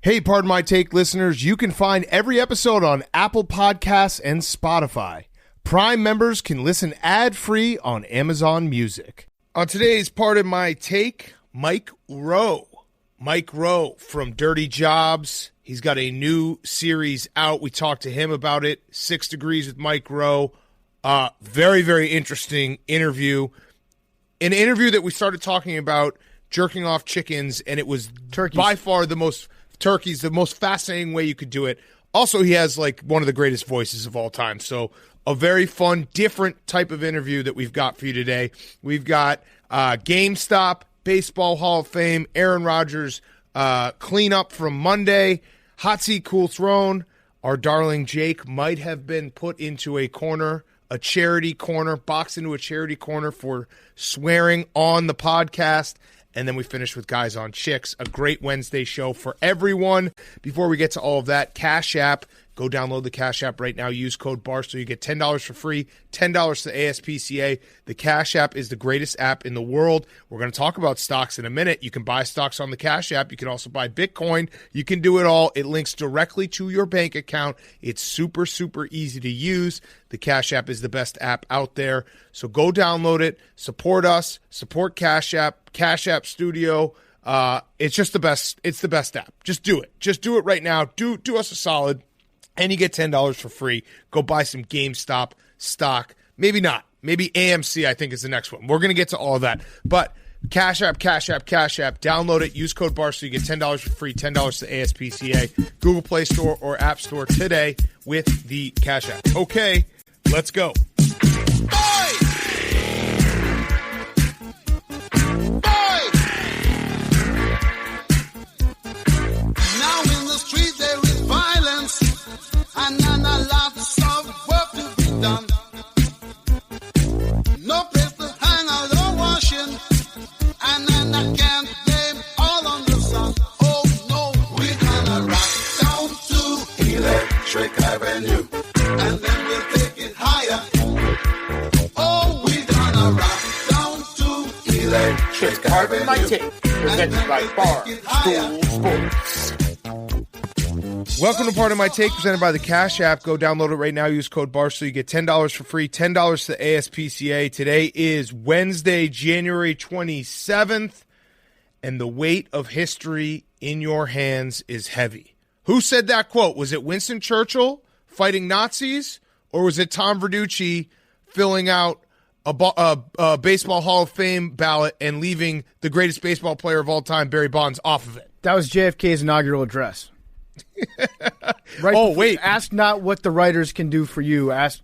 Hey, Pardon My Take listeners, you can find every episode on Apple Podcasts and Spotify. Prime members can listen ad-free on Amazon Music. On today's Pardon My Take, Mike Rowe. Mike Rowe from Dirty Jobs. He's got a new series out. We talked to him about it, 6 Degrees with Mike Rowe. Very, very interesting interview. An interview that we started talking about jerking off chickens, and it was by far the most fascinating way you could do it. Also, he has like one of the greatest voices of all time. So a very fun, different type of interview that we've got for you today. We've got GameStop, Baseball Hall of Fame, Aaron Rodgers, cleanup from Monday, Hot Seat Cool Throne. Our darling Jake might have been put into a corner, a charity corner, boxed into a charity corner for swearing on the podcast. And then we finish with Guys on Chicks, a great Wednesday show for everyone. Before we get to all of that, Cash App. Go download the Cash App right now. Use code BARSTOW. You get $10 for free, $10 to the ASPCA. The Cash App is the greatest app in the world. We're going to talk about stocks in a minute. You can buy stocks on the Cash App. You can also buy Bitcoin. You can do it all. It links directly to your bank account. It's super, super easy to use. The Cash App is the best app out there. So go download it. Support us. Support Cash App. Cash App Studio. It's just the best. It's the best app. Just do it. Just do it right now. Do us a solid. And you get $10 for free. Go buy some GameStop stock. Maybe not. Maybe AMC, I think, is the next one. We're going to get to all of that. But Cash App, Cash App, Cash App. Download it. Use code BARSTOW. You get $10 for free, $10 to ASPCA. Google Play Store or App Store today with the Cash App. Okay, let's go. And then a lot of work to be done. No place to hang out or washing. And then I can't blame all on the sun. Oh no, we're gonna rock down to Electric Avenue. And then we'll take it higher. Oh, we're gonna rock down to Electric Avenue. My Take, presented by Barstool Sports. Welcome to Pardon My Take, presented by the Cash App. Go download it right now. Use code BARSTOW. You get $10 for free, $10 to the ASPCA. Today is Wednesday, January 27th, and the weight of history in your hands is heavy. Who said that quote? Was it Winston Churchill fighting Nazis, or was it Tom Verducci filling out a Baseball Hall of Fame ballot and leaving the greatest baseball player of all time, Barry Bonds, off of it? That was JFK's inaugural address. Right. Oh, wait. Ask not what the writers can do for you. Ask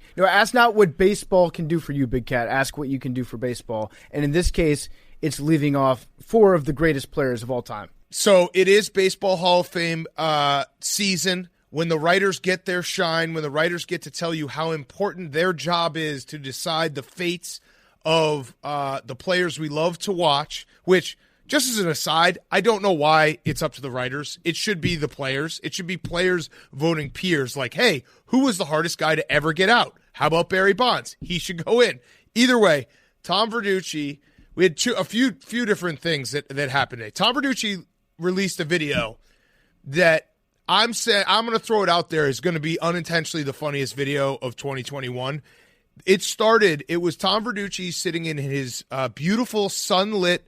not what baseball can do for you, Big Cat. Ask what you can do for baseball. And in this case, it's leaving off 4 of the greatest players of all time. So it is Baseball Hall of Fame season, when the writers get their shine, when the writers get to tell you how important their job is to decide the fates of the players we love to watch, which, just as an aside, I don't know why it's up to the writers. It should be the players. It should be players voting peers like, hey, who was the hardest guy to ever get out? How about Barry Bonds? He should go in. Either way, Tom Verducci, we had a few different things that happened today. Tom Verducci released a video that I'm going to throw it out there, is going to be unintentionally the funniest video of 2021. It was Tom Verducci sitting in his beautiful sunlit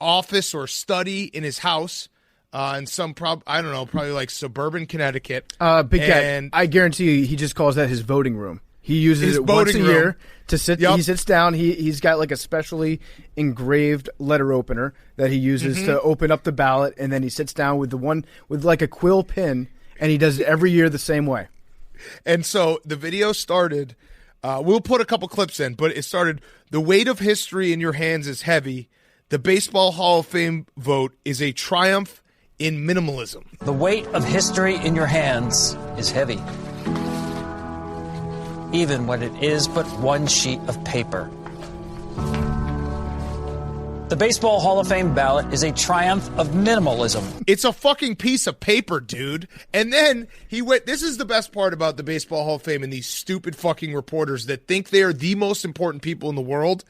office or study in his house in some probably like suburban Connecticut. Big Cat, I guarantee you he just calls that his voting room. He uses it once a year to sit. Yep. He sits down. He's got like a specially engraved letter opener that he uses to open up the ballot, and then he sits down with the one with like a quill pen, and he does it every year the same way. And so the video started. We'll put a couple clips in, but it started. The weight of history in your hands is heavy. The Baseball Hall of Fame vote is a triumph in minimalism. The weight of history in your hands is heavy, even when it is but one sheet of paper. The Baseball Hall of Fame ballot is a triumph of minimalism. It's a fucking piece of paper, dude. And then he went, this is the best part about the Baseball Hall of Fame and these stupid fucking reporters that think they are the most important people in the world.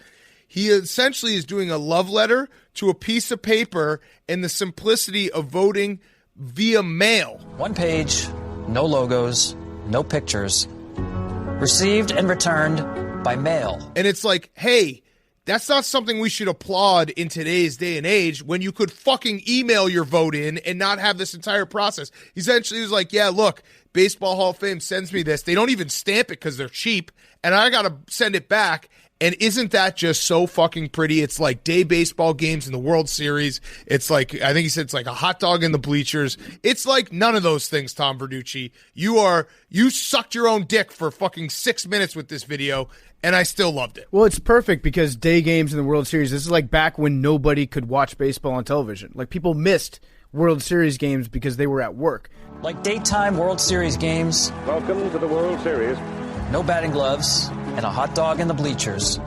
He essentially is doing a love letter to a piece of paper and the simplicity of voting via mail. One page, no logos, no pictures. Received and returned by mail. And it's like, hey, that's not something we should applaud in today's day and age when you could fucking email your vote in and not have this entire process. Essentially, he was like, yeah, look, Baseball Hall of Fame sends me this. They don't even stamp it because they're cheap, and I got to send it back. And isn't that just so fucking pretty? It's like day baseball games in the World Series. It's like, I think he said it's like a hot dog in the bleachers. It's like none of those things, Tom Verducci. You sucked your own dick for fucking 6 minutes with this video, and I still loved it. Well, it's perfect because day games in the World Series, this is like back when nobody could watch baseball on television. Like, people missed World Series games because they were at work. Like daytime World Series games. Welcome to the World Series. No batting gloves and a hot dog in the bleachers.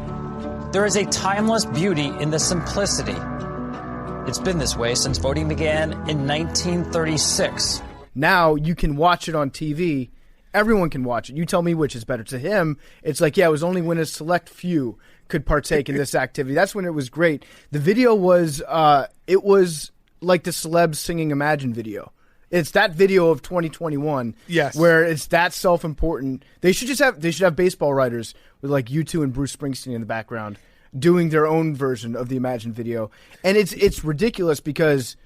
There is a timeless beauty in the simplicity. It's been this way since voting began in 1936. Now you can watch it on TV. Everyone can watch it. You tell me which is better. To him, it's like, yeah, it was only when a select few could partake in this activity. That's when it was great. The video was, it was like the celebs singing Imagine video. It's that video of 2021, yes, where it's that self-important. They should have baseball writers with like U2 and Bruce Springsteen in the background doing their own version of the Imagine video. And it's ridiculous because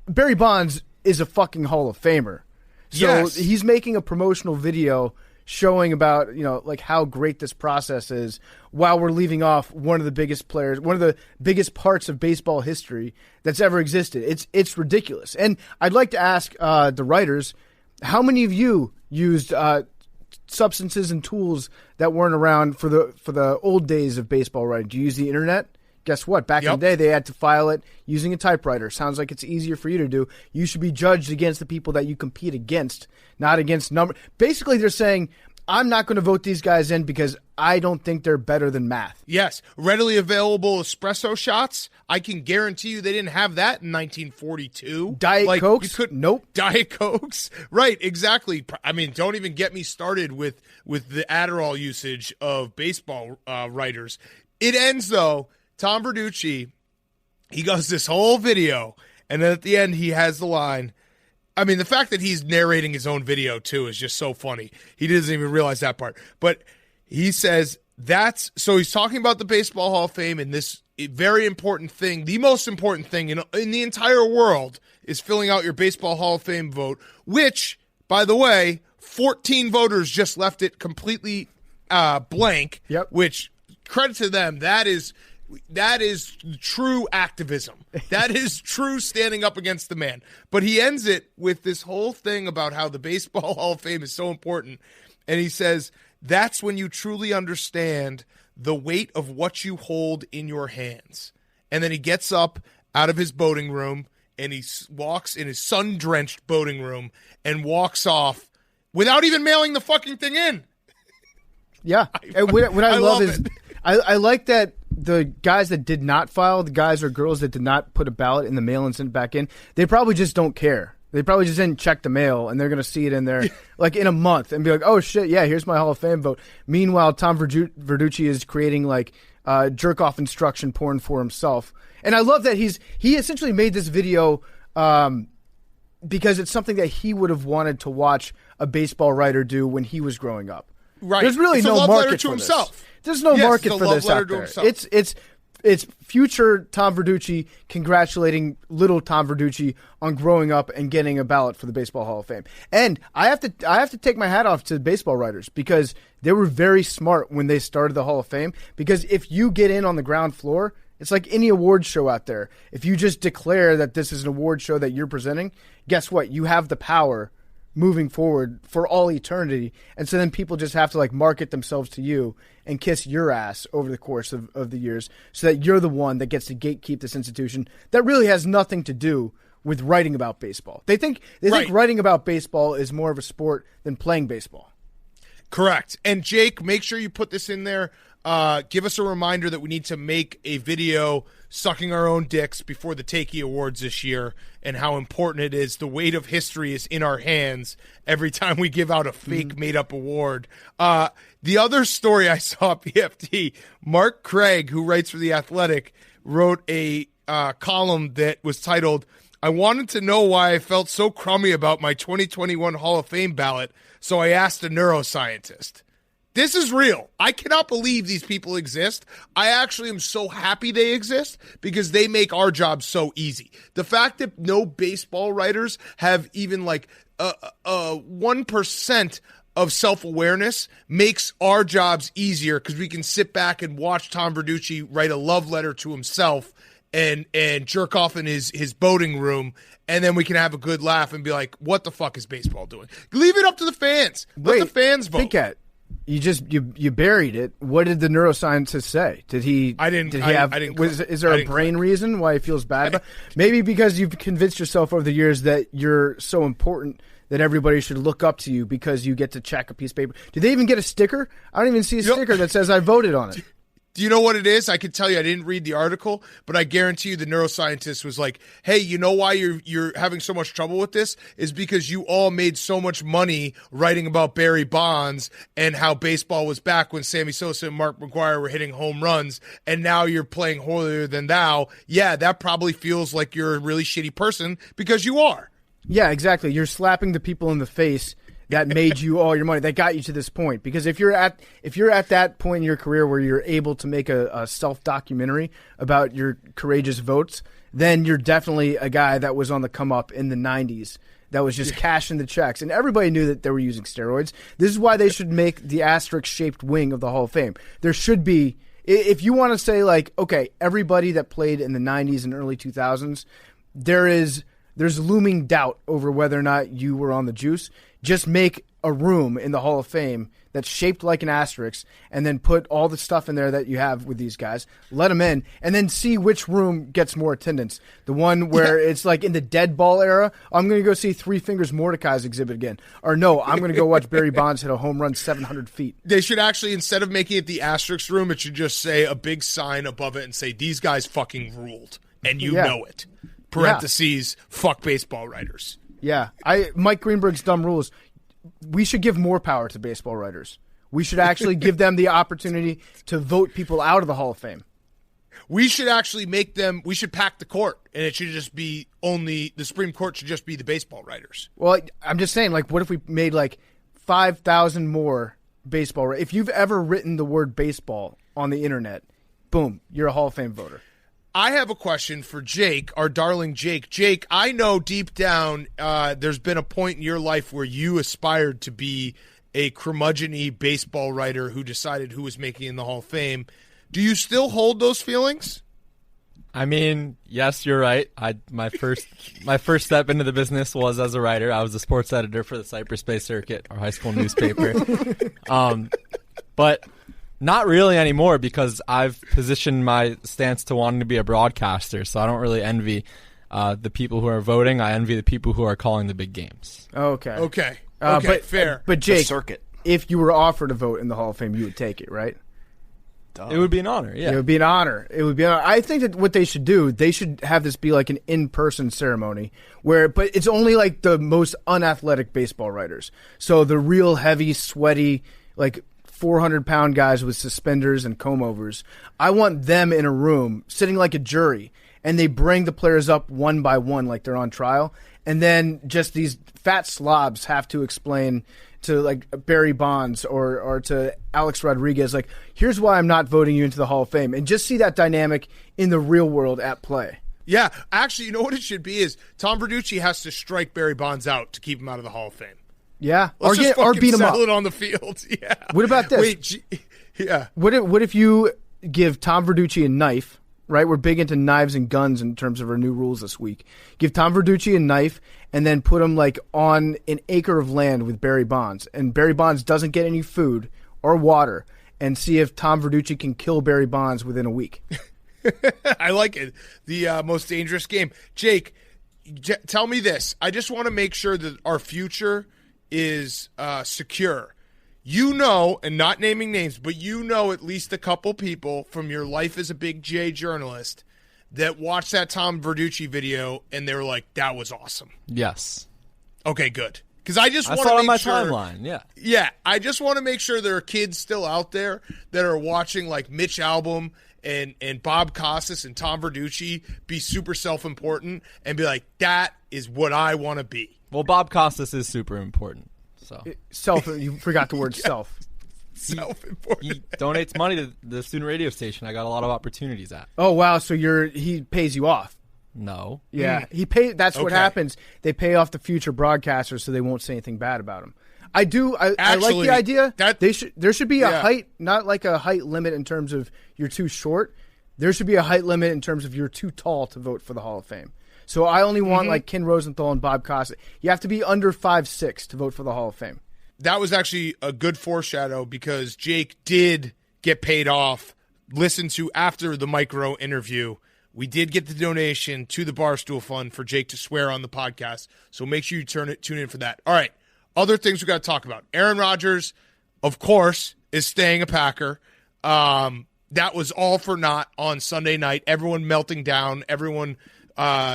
Barry Bonds is a fucking Hall of Famer. So yes, he's making a promotional video showing about, like how great this process is while we're leaving off one of the biggest players, one of the biggest parts of baseball history that's ever existed. It's ridiculous. And I'd like to ask the writers, how many of you used substances and tools that weren't around for the old days of baseball writing? Do you use the internet? Guess what? Back in the day, they had to file it using a typewriter. Sounds like it's easier for you to do. You should be judged against the people that you compete against, not against number. Basically, they're saying, I'm not going to vote these guys in because I don't think they're better than math. Yes. Readily available espresso shots. I can guarantee you they didn't have that in 1942. Diet Cokes? Nope. Diet Cokes? Right, exactly. I mean, don't even get me started with the Adderall usage of baseball writers. It ends, though. Tom Verducci, he goes this whole video, and then at the end he has the line. I mean, the fact that he's narrating his own video, too, is just so funny. He doesn't even realize that part. But he says so he's talking about the Baseball Hall of Fame and this very important thing, the most important thing in the entire world is filling out your Baseball Hall of Fame vote, which, by the way, 14 voters just left it completely blank, which, credit to them, that is true activism. That is true standing up against the man. But he ends it with this whole thing about how the Baseball Hall of Fame is so important. And he says, that's when you truly understand the weight of what you hold in your hands. And then he gets up out of his boating room and he walks in his sun-drenched boating room and walks off without even mailing the fucking thing in. Yeah. What I love is I like that the guys that did not file, the guys or girls that did not put a ballot in the mail and send it back in, they probably just don't care. They probably just didn't check the mail, and they're going to see it in there like in a month and be like, oh, shit, yeah, here's my Hall of Fame vote. Meanwhile, Tom Verducci is creating like jerk-off instruction porn for himself. And I love that he essentially made this video because it's something that he would have wanted to watch a baseball writer do when he was growing up. Right. There's really no market for himself. This. There's no market for this out there. It's future Tom Verducci congratulating little Tom Verducci on growing up and getting a ballot for the Baseball Hall of Fame. And I have to take my hat off to baseball writers because they were very smart when they started the Hall of Fame. Because if you get in on the ground floor, it's like any award show out there. If you just declare that this is an award show that you're presenting, guess what? You have the power moving forward for all eternity. And so then people just have to like market themselves to you and kiss your ass over the course of the years so that you're the one that gets to gatekeep this institution that really has nothing to do with writing about baseball. They think writing about baseball is more of a sport than playing baseball. Correct. And Jake, make sure you put this in there. Give us a reminder that we need to make a video sucking our own dicks before the Takey Awards this year and how important it is. The weight of history is in our hands every time we give out a fake made-up award. The other story I saw at PFT, Mark Craig, who writes for The Athletic, wrote a column that was titled, I wanted to know why I felt so crummy about my 2021 Hall of Fame ballot, so I asked a neuroscientist. This is real. I cannot believe these people exist. I actually am so happy they exist because they make our job so easy. The fact that no baseball writers have even like 1% of self-awareness makes our jobs easier because we can sit back and watch Tom Verducci write a love letter to himself and jerk off in his boating room, and then we can have a good laugh and be like, what the fuck is baseball doing? Leave it up to the fans. Let the fans vote. Think at you buried it. What did the neuroscientist say? Did he? I didn't. Is there a brain reason why he feels bad about? Maybe because you've convinced yourself over the years that you're so important that everybody should look up to you because you get to check a piece of paper. Did they even get a sticker? I don't even see a sticker that says I voted on it. Do you know what it is? I can tell you I didn't read the article, but I guarantee you the neuroscientist was like, hey, you know why you're having so much trouble with this? Is because you all made so much money writing about Barry Bonds and how baseball was back when Sammy Sosa and Mark McGwire were hitting home runs, and now you're playing holier than thou. Yeah, that probably feels like you're a really shitty person because you are. Yeah, exactly. You're slapping the people in the face that made you all your money, that got you to this point. Because if you're at that point in your career where you're able to make a self-documentary about your courageous votes, then you're definitely a guy that was on the come up in the 90s that was just cashing the checks. And everybody knew that they were using steroids. This is why they should make the asterisk-shaped wing of the Hall of Fame. There should be, if you want to say like, okay, everybody that played in the 90s and early 2000s, there's looming doubt over whether or not you were on the juice. Just make a room in the Hall of Fame that's shaped like an asterisk and then put all the stuff in there that you have with these guys. Let them in and then see which room gets more attendance. The one where it's like in the dead ball era, I'm going to go see Three Fingers Mordecai's exhibit again. Or no, I'm going to go watch Barry Bonds hit a home run 700 feet. They should actually, instead of making it the asterisk room, it should just say a big sign above it and say, these guys fucking ruled. And you know it. Parentheses, fuck baseball writers. Yeah, Mike Greenberg's dumb rules. We should give more power to baseball writers. We should actually give them the opportunity to vote people out of the Hall of Fame. We should actually make them. We should pack the court, and it should just be only the Supreme Court should just be the baseball writers. Well, I'm just saying, like, what if we made like 5,000 more baseball? If you've ever written the word baseball on the internet, boom, you're a Hall of Fame voter. I have a question for Jake, our darling Jake. Jake, I know deep down there's been a point in your life where you aspired to be a curmudgeon-y baseball writer who decided who was making it in the Hall of Fame. Do you still hold those feelings? I mean, yes, you're right. My first step into the business was as a writer. I was a sports editor for the Cypress Bay Circuit, our high school newspaper. But not really anymore because I've positioned my stance to wanting to be a broadcaster, so I don't really envy the people who are voting. I envy the people who are calling the big games. Okay, fair. But Jake, if you were offered a vote in the Hall of Fame, you would take it, right? It would be an honor, yeah. It would be an honor. I think that what they should do, they should have this be like an in-person ceremony but it's only like the most unathletic baseball writers. So the real heavy, sweaty, like 400-pound guys with suspenders and comb-overs. I want them in a room sitting like a jury, and they bring the players up one by one like they're on trial, and then just these fat slobs have to explain to like Barry Bonds or to Alex Rodriguez, like, here's why I'm not voting you into the Hall of Fame, and just see that dynamic in the real world at play. Yeah, actually, you know what it should be is Tom Verducci has to strike Barry Bonds out to keep him out of the Hall of Fame. Yeah, or beat him up. It on the field. Yeah. What about this? What if you give Tom Verducci a knife? Right, we're big into knives and guns in terms of our new rules this week. Give Tom Verducci a knife and then put him like on an acre of land with Barry Bonds, and Barry Bonds doesn't get any food or water, and see if Tom Verducci can kill Barry Bonds within a week. I like it. The most dangerous game. Jake, tell me this. I just want to make sure that our future is secure. You know, and not naming names, but you know at least a couple people from your life as a big J journalist that watched that Tom Verducci video and they were like, that was awesome. Yes. Okay, good. Because I just want to make my sure. Timeline, yeah. Yeah, I just want to make sure there are kids still out there that are watching like Mitch Albom and Bob Costas and Tom Verducci be super self-important and be like, that is what I want to be. Well, Bob Costas is super important. So You forgot the word self. Self-important. He donates money to the student radio station I got a lot of opportunities at. Oh, wow. So he pays you off. No. Yeah. That's what happens. They pay off the future broadcasters so they won't say anything bad about him. I like the idea. There should be a height, not like a height limit in terms of you're too short. There should be a height limit in terms of you're too tall to vote for the Hall of Fame. So I only want like Ken Rosenthal and Bob Costas. You have to be under 5'6" to vote for the Hall of Fame. That was actually a good foreshadow because Jake did get paid off. Listen to after the Mike Rowe interview. We did get the donation to the Barstool Fund for Jake to swear on the podcast. So make sure you tune in for that. All right. Other things we got to talk about. Aaron Rodgers, of course, is staying a Packer. That was all for naught on Sunday night. Everyone melting down. Everyone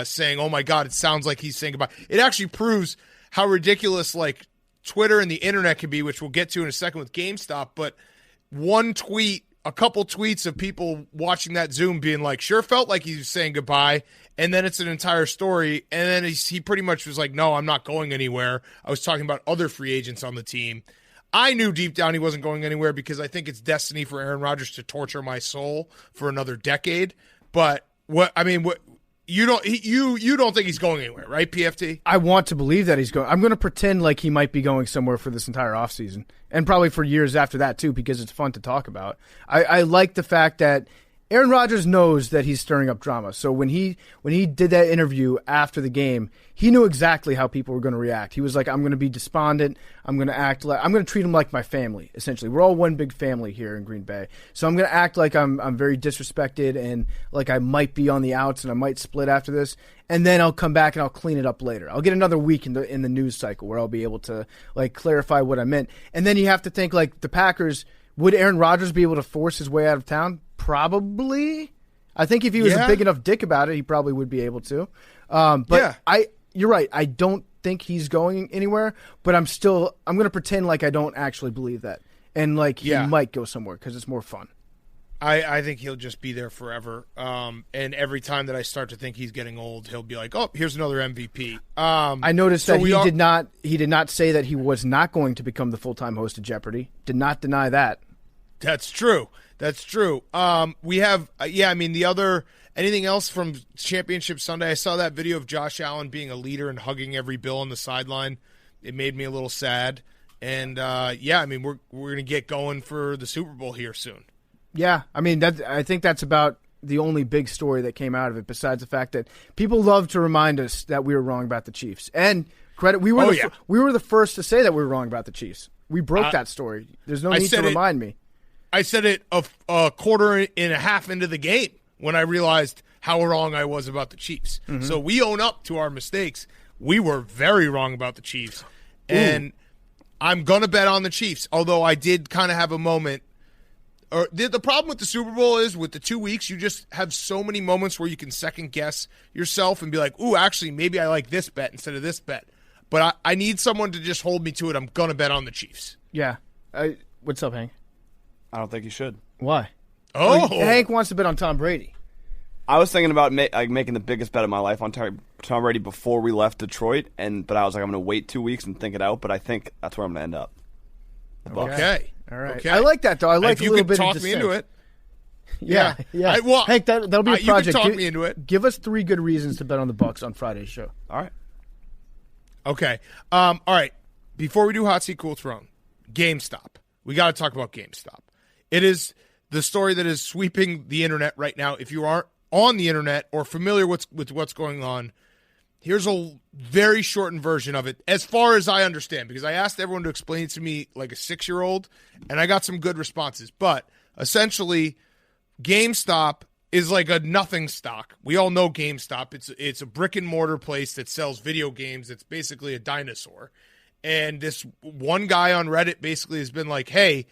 saying, oh, my God, it sounds like he's saying goodbye. It actually proves how ridiculous, like, Twitter and the internet can be, which we'll get to in a second with GameStop. But one tweet, a couple tweets of people watching that Zoom being like, sure felt like he was saying goodbye. And then it's an entire story. And then he pretty much was like, no, I'm not going anywhere. I was talking about other free agents on the team. I knew deep down he wasn't going anywhere because I think it's destiny for Aaron Rodgers to torture my soul for another decade. But you don't think he's going anywhere, right, PFT? I want to believe that he's going. I'm going to pretend like he might be going somewhere for this entire offseason and probably for years after that too because it's fun to talk about. I like the fact that Aaron Rodgers knows that he's stirring up drama. So when he did that interview after the game, he knew exactly how people were going to react. He was like, I'm going to be despondent. I'm going to treat him like my family, essentially. We're all one big family here in Green Bay. So I'm going to act like I'm very disrespected and like I might be on the outs and I might split after this. And then I'll come back and I'll clean it up later. I'll get another week in the news cycle where I'll be able to like clarify what I meant. And then you have to think like the Packers, would Aaron Rodgers be able to force his way out of town? Probably. I think if he was a big enough dick about it, he probably would be able to. You're right. I don't think he's going anywhere, but I'm going to pretend like I don't actually believe that. And like he might go somewhere because it's more fun. I think he'll just be there forever. And every time that I start to think he's getting old, he'll be like, oh, here's another MVP. I noticed that he did not say that he was not going to become the full-time host of Jeopardy. Did not deny that. That's true. We have, the other, anything else from Championship Sunday? I saw that video of Josh Allen being a leader and hugging every Bill on the sideline. It made me a little sad. And, we're going to get going for the Super Bowl here soon. Yeah, I think that's about the only big story that came out of it, besides the fact that people love to remind us that we were wrong about the Chiefs. And credit, we were the first to say that we were wrong about the Chiefs. We broke that story. There's no need to remind me. I said it a quarter and a half into the game when I realized how wrong I was about the Chiefs. Mm-hmm. So we own up to our mistakes. We were very wrong about the Chiefs. And I'm going to bet on the Chiefs, although I did kind of have a moment. The problem with the Super Bowl is with the 2 weeks, you just have so many moments where you can second-guess yourself and be like, ooh, actually, maybe I like this bet instead of this bet. But I need someone to just hold me to it. I'm going to bet on the Chiefs. Yeah. What's up, Hank? I don't think you should. Why? Oh. Hank wants to bet on Tom Brady. I was thinking about making the biggest bet of my life on Tom Brady before we left Detroit, but I was like, I'm going to wait 2 weeks and think it out, but I think that's where I'm going to end up. Okay. All right. Okay. I like that, though. I like a little bit of talk me into it. Yeah. Hank, that'll be a project. You can talk me into it. Give us 3 good reasons to bet on the Bucs on Friday's show. All right. Okay. All right. Before we do Hot Seat Cool Throne, GameStop. We got to talk about GameStop. It is the story that is sweeping the internet right now. If you aren't on the internet or familiar with what's going on, here's a very shortened version of it, as far as I understand, because I asked everyone to explain it to me like a 6-year-old, and I got some good responses. But essentially, GameStop is like a nothing stock. We all know GameStop. It's a brick and mortar place that sells video games. It's basically a dinosaur. And this one guy on Reddit basically has been like, hey,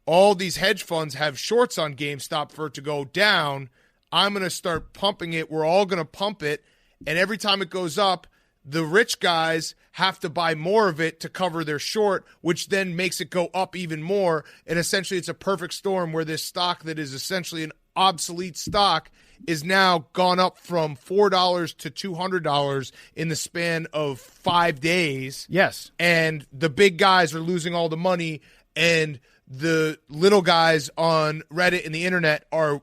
all these hedge funds have shorts on GameStop for it to go down. I'm going to start pumping it. We're all going to pump it. And every time it goes up, the rich guys have to buy more of it to cover their short, which then makes it go up even more. And essentially, it's a perfect storm where this stock that is essentially an obsolete stock is now gone up from $4 to $200 in the span of 5 days. Yes. And the big guys are losing all the money, and the little guys on Reddit and the internet are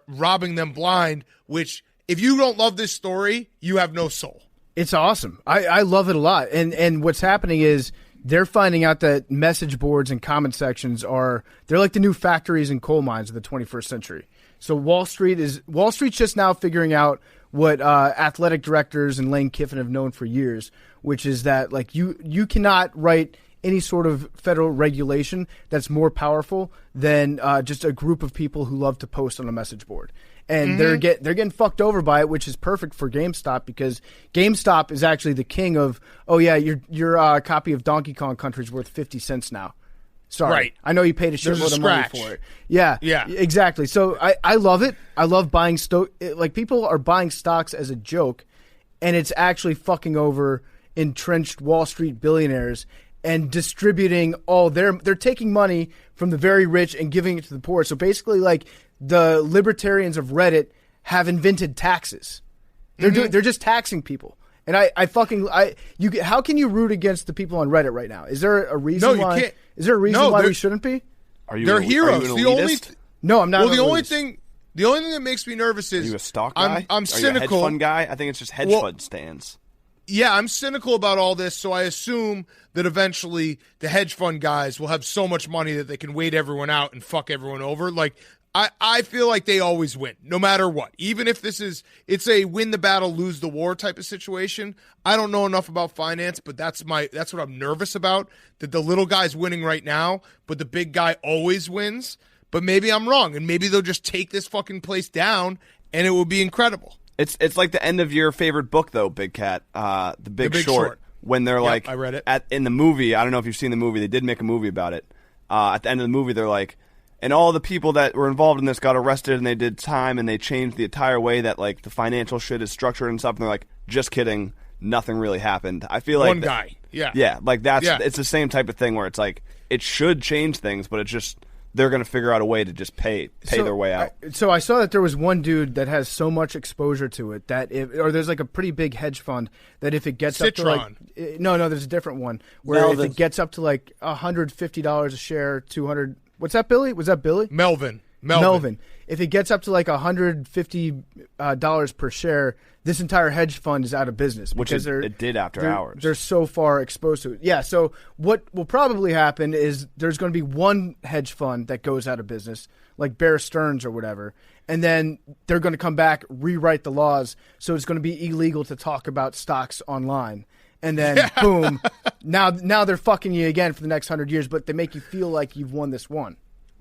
robbing them blind, which if you don't love this story, you have no soul. It's awesome. I love it a lot. And what's happening is they're finding out that message boards and comment sections they're like the new factories and coal mines of the 21st century. So Wall Street's just now figuring out what athletic directors and Lane Kiffin have known for years, which is that like you cannot write any sort of federal regulation that's more powerful than just a group of people who love to post on a message board. And they're getting fucked over by it, which is perfect for GameStop, because GameStop is actually the king of, oh yeah, your copy of Donkey Kong Country is worth 50 cents now. Sorry. Right. I know you paid a shitload of money for it. Yeah. Yeah. Exactly. So I love it. I love buying like people are buying stocks as a joke, and it's actually fucking over entrenched Wall Street billionaires and distributing they're taking money from the very rich and giving it to the poor. So basically, like, the libertarians of Reddit have invented taxes. They're just taxing people. And how can you root against the people on Reddit right now? Is there a reason why? Can't. Is there a reason why we shouldn't be? They're heroes. No, I'm not. Well, the only thing that makes me nervous is, are you a stock guy? I'm cynical. Are you a hedge fund guy? I think it's just hedge fund stands. Yeah, I'm cynical about all this, so I assume that eventually the hedge fund guys will have so much money that they can wait everyone out and fuck everyone over. Like, I feel like they always win, no matter what. Even if it's a win the battle, lose the war type of situation. I don't know enough about finance, but that's what I'm nervous about, that the little guy's winning right now, but the big guy always wins. But maybe I'm wrong, and maybe they'll just take this fucking place down, and it will be incredible. It's like the end of your favorite book, though, Big Cat, The Big Short. When they're like, I read it. In the movie, I don't know if you've seen the movie, they did make a movie about it. At the end of the movie, they're like, and all the people that were involved in this got arrested, and they did time, and they changed the entire way that, like, the financial shit is structured and stuff. And they're like, just kidding, nothing really happened. I feel like one guy, yeah, like it's the same type of thing where it's like it should change things, but it's just they're going to figure out a way to just pay their way out. So I saw that there was one dude that has so much exposure to it that there's like a pretty big hedge fund that if it gets up to like no, there's a different one where if it gets up to like $150 a share, 200. What's that, Billy? Was that Billy? Melvin. If it gets up to like $150 per share, this entire hedge fund is out of business. Which it did after hours. They're so far exposed to it. Yeah, so what will probably happen is there's going to be one hedge fund that goes out of business, like Bear Stearns or whatever, and then they're going to come back, rewrite the laws, so it's going to be illegal to talk about stocks online. And then, boom, now they're fucking you again for the next 100 years, but they make you feel like you've won this one.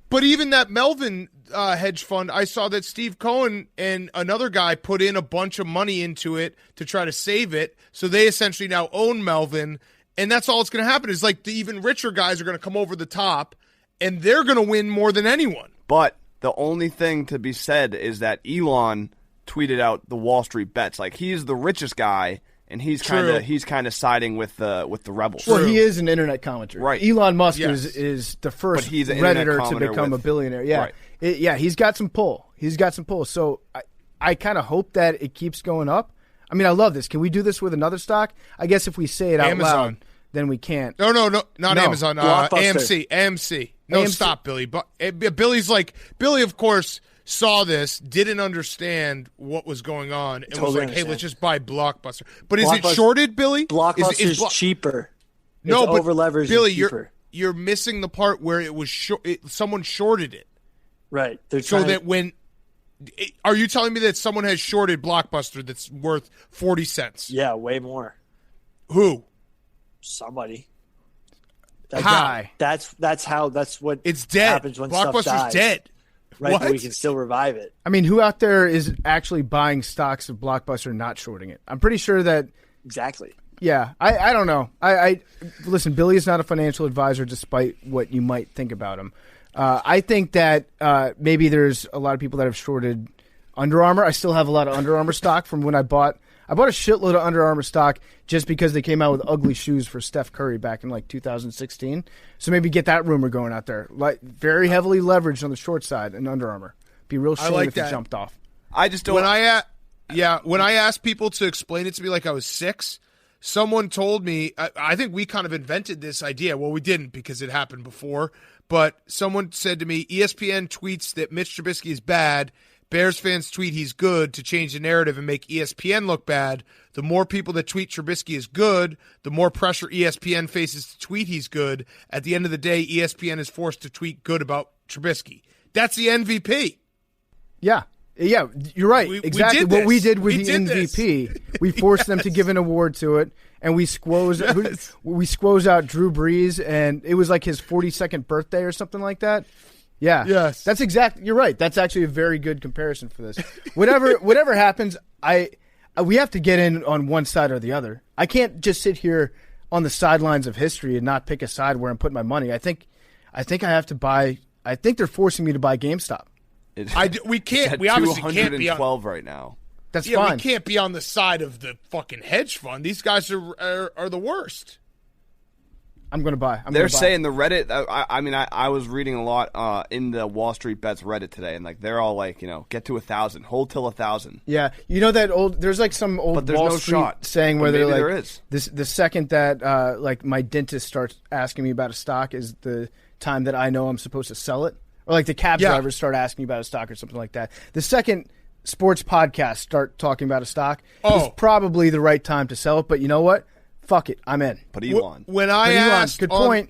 But even that Melvin hedge fund, I saw that Steve Cohen and another guy put in a bunch of money into it to try to save it. So they essentially now own Melvin, and that's all that's going to happen is like the even richer guys are going to come over the top, and they're going to win more than anyone. But the only thing to be said is that Elon tweeted out the Wall Street bets. Like, he's the richest guy. And he's kind of siding with the rebels. Well, he is an internet commenter. Right. Elon Musk is the first Redditor to become a billionaire. Yeah. Right. He's got some pull. So I kind of hope that it keeps going up. I mean, I love this. Can we do this with another stock? I guess if we say it out loud, then we can't. No, not Amazon. AMC. No, stop, Billy. But Billy, of course, saw this, didn't understand what was going on, and was like, hey, let's just buy Blockbuster. But is it shorted, Billy? Blockbuster's cheaper. No, but over-leveraged Billy, cheaper. You're missing the part where it was someone shorted it. Right. Are you telling me that someone has shorted Blockbuster that's worth 40 cents? Yeah, way more. Who? Somebody. How? That's what it's dead. Happens when stuff dies. Blockbuster's dead. Right, what? but we can still revive it. I mean, who out there is actually buying stocks of Blockbuster and not shorting it? I'm pretty sure that... Exactly. Yeah, I don't know. Listen, Billy is not a financial advisor despite what you might think about him. I think that maybe there's a lot of people that have shorted Under Armour. I still have a lot of Under Armour stock from when I bought a shitload of Under Armour stock just because they came out with ugly shoes for Steph Curry back in like 2016. So maybe get that rumor going out there. Like very heavily leveraged on the short side in Under Armour. Be real shame like if he that. jumped off. I just don't. When I asked people to explain it to me like I was 6, someone told me, I think we kind of invented this idea. Well, we didn't because it happened before, but someone said to me, ESPN tweets that Mitch Trubisky is bad. Bears fans tweet he's good to change the narrative and make ESPN look bad. The more people that tweet Trubisky is good, the more pressure ESPN faces to tweet he's good. At the end of the day, ESPN is forced to tweet good about Trubisky. That's the MVP. Yeah. Yeah, you're right. Exactly what we did with the MVP. We forced them to give an award to it, and we squoze out Drew Brees, and it was like his 42nd birthday or something like that. Yeah. Yes. That's exactly. You're right. That's actually a very good comparison for this. Whatever happens, we have to get in on one side or the other. I can't just sit here on the sidelines of history and not pick a side where I'm putting my money. I think I have to buy. I think they're forcing me to buy GameStop. We can't. We obviously can't be on 212 right now. That's fine. We can't be on the side of the fucking hedge fund. These guys are the worst. I'm going to buy. They're saying the Reddit. I was reading a lot in the Wall Street Bets Reddit today, and like they're all like, get to 1,000, hold till 1,000. Yeah, that old. There's like some old there's Wall no Street shot. saying where they're like, there is. the second that like my dentist starts asking me about a stock is the time that I know I'm supposed to sell it, or like the cab drivers start asking me about a stock or something like that. The second sports podcasts start talking about a stock is probably the right time to sell it. But you know what? Fuck it, I'm in. But Elon. When I asked, good point.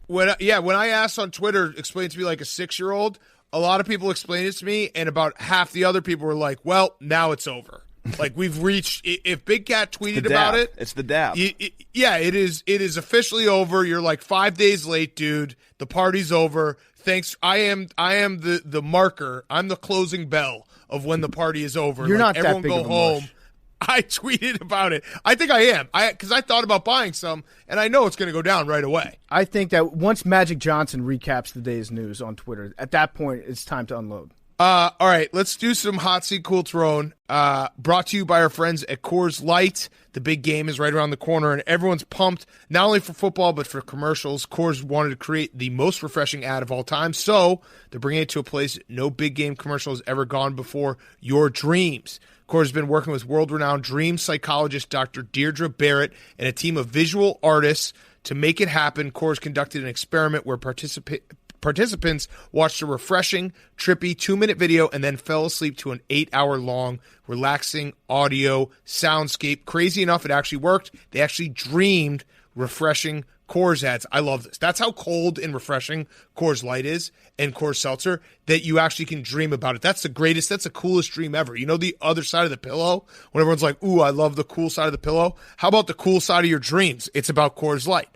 When I asked on Twitter, explain it to me like a 6-year-old, a lot of people explained it to me, and about half the other people were like, "Well, now it's over. Like we've reached." If Big Cat tweeted about it, it's the dab. It is officially over. You're like 5 days late, dude. The party's over. Thanks. I am the marker. I'm the closing bell of when the party is over. You're like, not that big everyone of go a home. mush. I tweeted about it. I think I am. Because I thought about buying some, and I know it's going to go down right away. I think that once Magic Johnson recaps the day's news on Twitter, at that point, it's time to unload. All right, let's do some Hot Seat Cool Throne. Brought to you by our friends at Coors Light. The big game is right around the corner, and everyone's pumped, not only for football, but for commercials. Coors wanted to create the most refreshing ad of all time, so they're bringing it to a place no big game commercial has ever gone before, your dreams. Coors has been working with world-renowned dream psychologist Dr. Deirdre Barrett and a team of visual artists to make it happen. Coors conducted an experiment where participants watched a refreshing, trippy 2-minute video and then fell asleep to an 8-hour-long, relaxing audio soundscape. Crazy enough, it actually worked. They actually dreamed refreshing Coors ads. I love this. That's how cold and refreshing Coors Light is and Coors Seltzer, that you actually can dream about it. That's the greatest. That's the coolest dream ever. You know the other side of the pillow? When everyone's like, ooh, I love the cool side of the pillow. How about the cool side of your dreams? It's about Coors Light.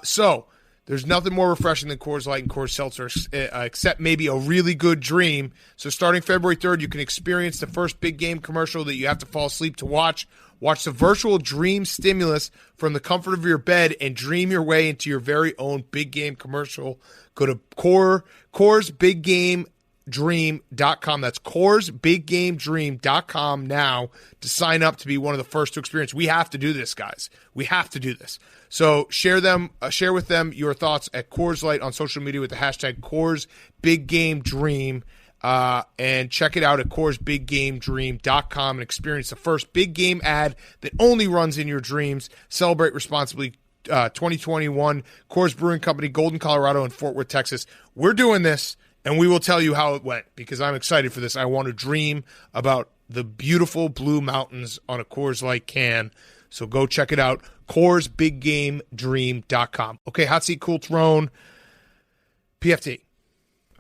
So there's nothing more refreshing than Coors Light and Coors Seltzer, except maybe a really good dream. So starting February 3rd, you can experience the first big game commercial that you have to fall asleep to watch. Watch the virtual dream stimulus from the comfort of your bed and dream your way into your very own big game commercial. Go to CoorsBigGameDream.com. That's CoorsBigGameDream.com now to sign up to be one of the first to experience. We have to do this, guys. We have to do this. So share with them your thoughts at Coors Light on social media with the hashtag CoorsBigGameDream. And check it out at CoorsBigGameDream.com and experience the first big game ad that only runs in your dreams. Celebrate responsibly. 2021 Coors Brewing Company, Golden, Colorado, and Fort Worth, Texas. We're doing this, and we will tell you how it went because I'm excited for this. I want to dream about the beautiful blue mountains on a Coors Light can. So go check it out, CoorsBigGameDream.com. Okay, Hot Seat Cool Throne, PFT.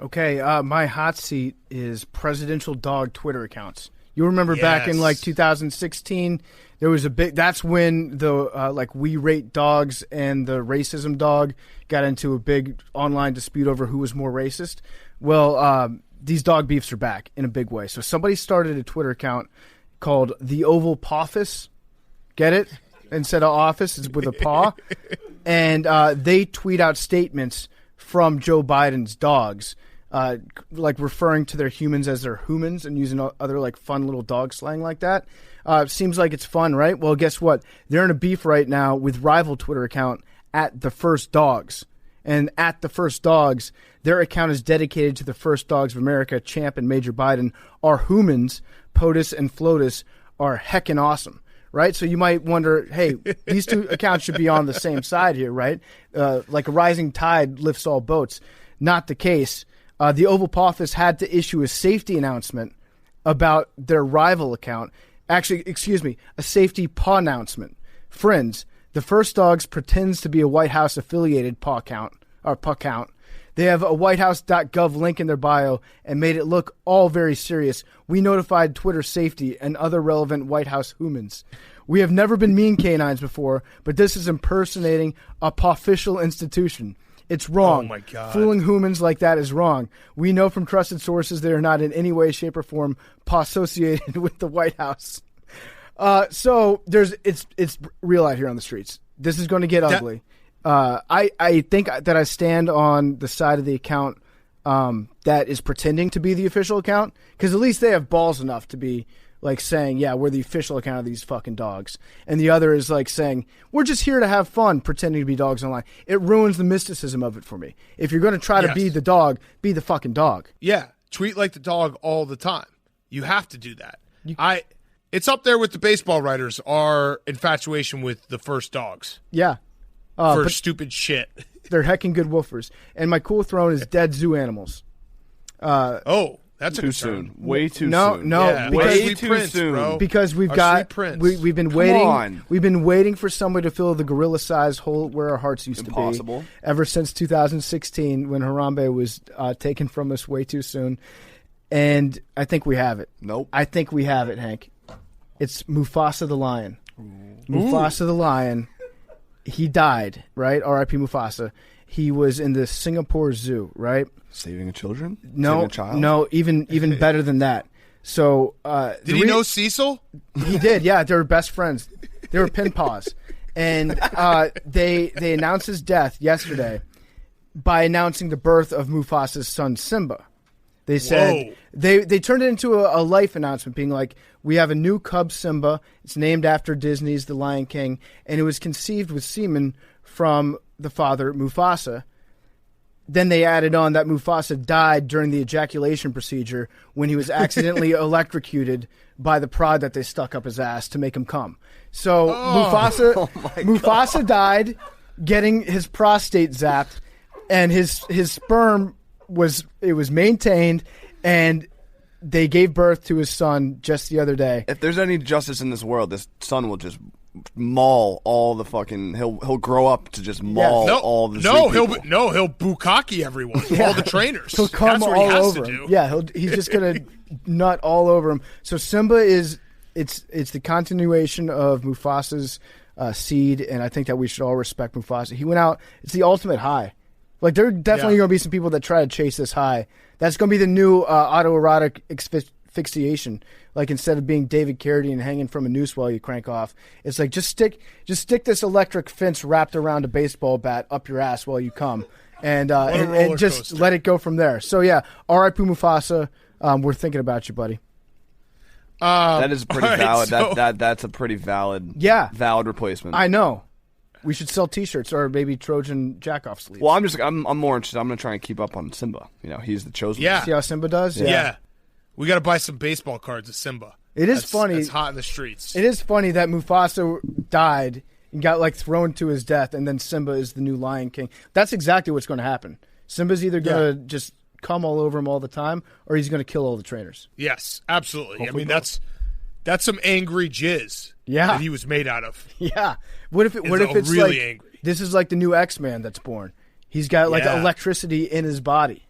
Okay, my hot seat is presidential dog Twitter accounts. You remember back in like 2016, there was a big. That's when the like We Rate Dogs and the racism dog got into a big online dispute over who was more racist. Well, these dog beefs are back in a big way. So somebody started a Twitter account called The Oval Pawfus. Get it? Instead of office, it's with a paw. And they tweet out statements from Joe Biden's dogs, like referring to their humans as their humans and using other like fun little dog slang like that. Seems like it's fun, right? Well, guess what? They're in a beef right now with rival Twitter account at The First Dogs. And at the First Dogs, their account is dedicated to the First Dogs of America, Champ and Major Biden. Our humans, POTUS and FLOTUS, are heckin' awesome. Right? So you might wonder, hey, these two accounts should be on the same side here, right? Like a rising tide lifts all boats. Not the case. The Oval Office had to issue a safety announcement about their rival account. Actually, excuse me, a safety paw announcement. Friends, the First Dogs pretends to be a White House affiliated paw account. They have a whitehouse.gov link in their bio and made it look all very serious. We notified Twitter safety and other relevant White House humans. We have never been mean canines before, but this is impersonating a official institution. It's wrong. Oh my God. Fooling humans like that is wrong. We know from trusted sources they are not in any way, shape, or form associated with the White House. So it's real out here on the streets. This is going to get ugly. I think that I stand on the side of the account that is pretending to be the official account, because at least they have balls enough to be like saying, yeah, we're the official account of these fucking dogs. And the other is like saying, we're just here to have fun pretending to be dogs online. It ruins the mysticism of it for me. If you're going to try to be the dog, be the fucking dog. Yeah, tweet like the dog all the time. You have to do that. It's up there with the baseball writers, our infatuation with the First Dogs. Yeah. For stupid shit. They're hecking good woofers. And my cool throne is dead zoo animals. That's too soon. Way too soon. No, yeah, way too soon. Bro. Because we've we've been waiting. We've been waiting for somebody to fill the gorilla-sized hole where our hearts used to be. Ever since 2016, when Harambe was taken from us way too soon, and I think we have it. Nope. I think we have it, Hank. It's Mufasa the Lion. Mufasa the Lion. He died, right? R.I.P. Mufasa. He was in the Singapore Zoo, right? Saving a children? No, Saving a child? No, even better than that. So, did he know Cecil? He did. Yeah, they were best friends. They were pen paws, and they announced his death yesterday by announcing the birth of Mufasa's son Simba. They said they turned it into a life announcement, being like, we have a new cub Simba. It's named after Disney's The Lion King, and it was conceived with semen from the father Mufasa. Then they added on that Mufasa died during the ejaculation procedure when he was accidentally electrocuted by the prod that they stuck up his ass to make him come. So Mufasa died getting his prostate zapped, and his sperm was maintained, and they gave birth to his son just the other day. If there's any justice in this world, this son will just maul all the fucking. He'll grow up to just maul all the. He'll bukkake everyone, all the trainers. He'll come That's what all he has over to him. do. Yeah, he's just gonna nut all over him. So Simba is it's the continuation of Mufasa's seed, and I think that we should all respect Mufasa. He went out. It's the ultimate high. Like, there are definitely going to be some people that try to chase this high. That's going to be the new autoerotic asphyxiation. Like, instead of being David Carradine hanging from a noose while you crank off, it's like, just stick this electric fence wrapped around a baseball bat up your ass while you come. And just let it go from there. So, yeah, R.I.P. Mufasa, we're thinking about you, buddy. That is pretty valid. That's a pretty valid replacement. I know. We should sell T-shirts or maybe Trojan Jackoff sleeves. Well, I'm more interested. I'm going to try and keep up on Simba. You know, he's the chosen one. See how Simba does? Yeah. We got to buy some baseball cards of Simba. It's funny. It's hot in the streets. It is funny that Mufasa died and got like thrown to his death, and then Simba is the new Lion King. That's exactly what's going to happen. Simba's either going to just come all over him all the time, or he's going to kill all the trainers. Yes, absolutely. Hopefully that's some angry jizz. That he was made out of. Yeah. What if it's really like angry? This is like the new X-Man that's born. He's got like electricity in his body.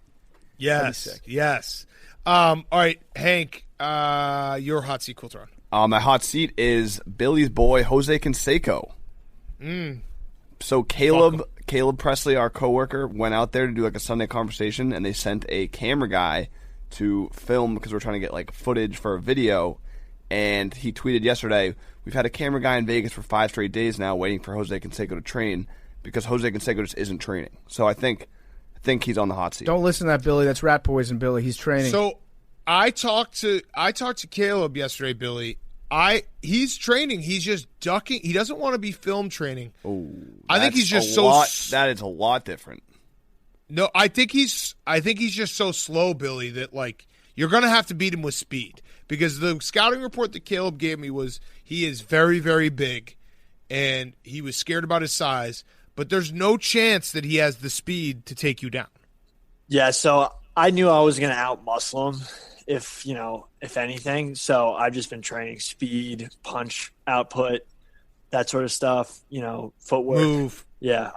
Yes. Yes. All right, Hank, your hot seat, cool throw. My hot seat is Billy's boy Jose Canseco. So Caleb Presley, our coworker, went out there to do like a Sunday conversation, and they sent a camera guy to film because we're trying to get like footage for a video. And he tweeted yesterday, we've had a camera guy in Vegas for 5 straight days now waiting for Jose Canseco to train because Jose Canseco just isn't training. So I think he's on the hot seat. Don't listen to that, Billy. That's rat poison, Billy. He's training. So I talked to Caleb yesterday, Billy. He's training. He's just ducking. He doesn't want to be film training. Oh, I think he's just that is a lot different. No, I think he's just so slow, Billy, that like you're gonna have to beat him with speed. Because the scouting report that Caleb gave me was he is very, very big, and he was scared about his size. But there's no chance that he has the speed to take you down. Yeah, so I knew I was going to out-muscle him, if anything. So I've just been training speed, punch, output, that sort of stuff, footwork. Move. Yeah,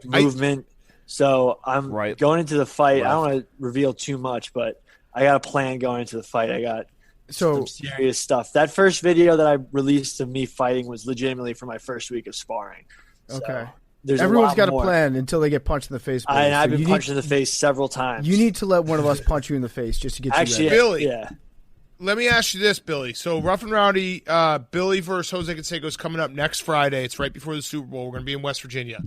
movement. So I'm going into the fight. I don't want to reveal too much, but I got a plan going into the fight. I got some serious stuff. That first video that I released of me fighting was legitimately for my first week of sparring. Okay. So everyone's got a plan until they get punched in the face. I've been punched in the face several times. You need to let one of us punch you in the face just to get you ready. Billy. Yeah. Let me ask you this, Billy. So Rough and Rowdy, Billy versus Jose Canseco is coming up next Friday. It's right before the Super Bowl. We're going to be in West Virginia.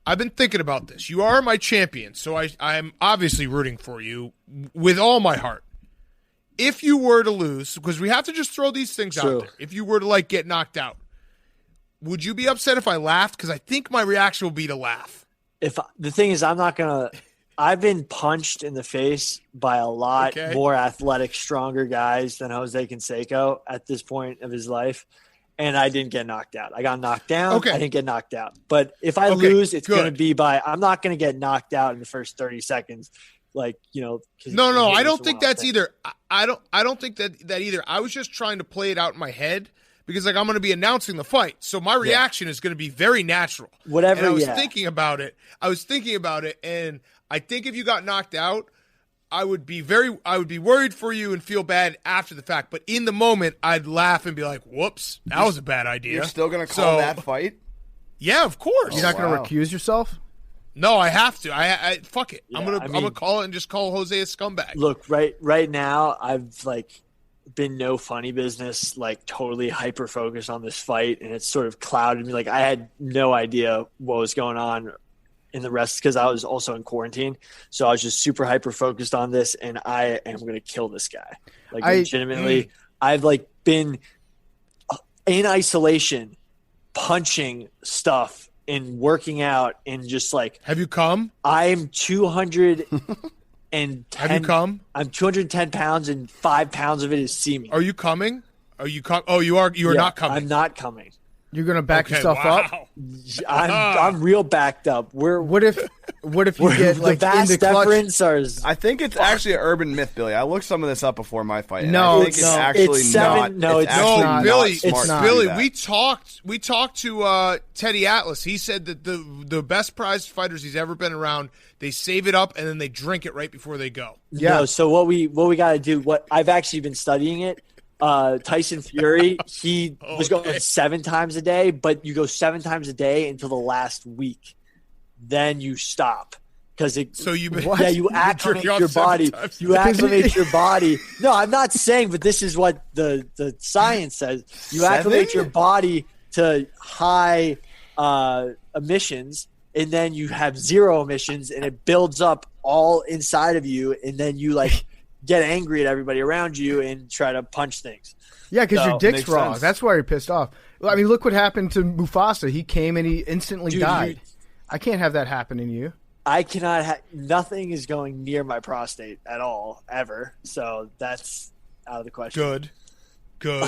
I've been thinking about this. You are my champion, so I'm obviously rooting for you with all my heart. If you were to lose, because we have to just throw these things out there. If you were to get knocked out, would you be upset if I laughed? Because I think my reaction will be to laugh. The thing is, I'm not going to – I've been punched in the face by a lot more athletic, stronger guys than Jose Canseco at this point of his life, and I didn't get knocked out. I got knocked down. I didn't get knocked out. But if I lose, it's going to be by – I'm not going to get knocked out in the first 30 seconds. No, I don't think that's either. I don't think that either. I was just trying to play it out in my head because I'm going to be announcing the fight, so my reaction is going to be very natural. Whatever. And I was thinking about it. And I think if you got knocked out, I would be worried for you and feel bad after the fact. But in the moment, I'd laugh and be like, "Whoops, that was a bad idea." You're still going to call that fight? Yeah, of course. You're not going to recuse yourself? No, I have to. I fuck it. Yeah, I'm gonna call it and just call Jose a scumbag. Look, right now I've been no funny business, totally hyper focused on this fight, and it's sort of clouded me. I had no idea what was going on in the rest because I was also in quarantine, so I was just super hyper focused on this, and I am gonna kill this guy. Legitimately, I've been in isolation, punching stuff. In working out and just have you come? I'm 210. Have you come? I'm 210 pounds and 5 pounds of it is semen. Are you coming? Are you Oh, you are. You are not coming. I'm not coming. You're gonna back yourself up. I'm real backed up. What if you get the vast deference? I think it's actually an urban myth, Billy. I looked some of this up before my fight. No, I think it's actually not. No, it's not. Billy. It's not. Billy. We talked to Teddy Atlas. He said that the best prized fighters he's ever been around, they save it up and then they drink it right before they go. Yeah. No, so what we got to do? What I've actually been studying it. Tyson Fury, he was going 7 times a day, but you go 7 times a day until the last week. Then you stop. You acclimate your body. You acclimate your body. No, I'm not saying, but this is what the science says. You acclimate your body to high emissions, and then you have 0 emissions, and it builds up all inside of you, and then you get angry at everybody around you and try to punch things. Yeah, because your dick's raw. sense. That's why you're pissed off. Well, I mean, look what happened to Mufasa. He came and he instantly died. I can't have that happen in you. I cannot nothing is going near my prostate at all, ever. So that's out of the question. Good.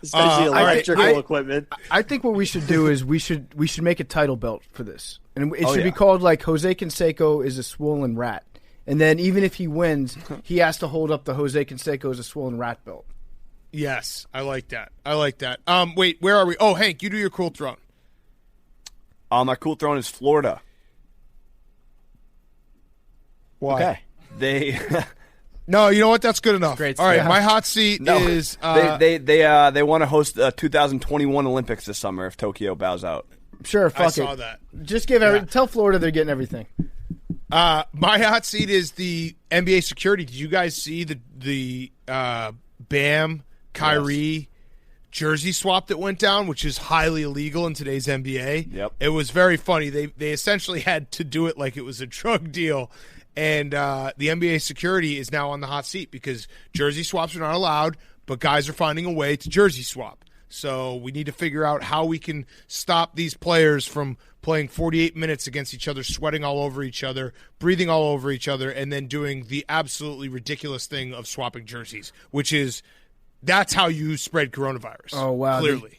Especially electrical equipment. I think what we should do is we should make a title belt for this. And it should be called Jose Canseco is a swollen rat. And then even if he wins, he has to hold up the Jose Canseco as a swollen rat belt. Yes, I like that. Wait, where are we? Oh, Hank, you do your cool throne. My cool throne is Florida. Why? Okay. No, you know what? That's good enough. Great All right, stuff. my hot seat is. They want to host the 2021 Olympics this summer if Tokyo bows out. Sure, fuck it. I saw that. Just tell Florida they're getting everything. My hot seat is the NBA security. Did you guys see the Bam Kyrie jersey swap that went down, which is highly illegal in today's NBA? Yep. It was very funny. They essentially had to do it like it was a drug deal, and the NBA security is now on the hot seat because jersey swaps are not allowed, but guys are finding a way to jersey swap. So we need to figure out how we can stop these players from playing 48 minutes against each other, sweating all over each other, breathing all over each other, and then doing the absolutely ridiculous thing of swapping jerseys, which is that's how you spread coronavirus. Oh, wow. Clearly.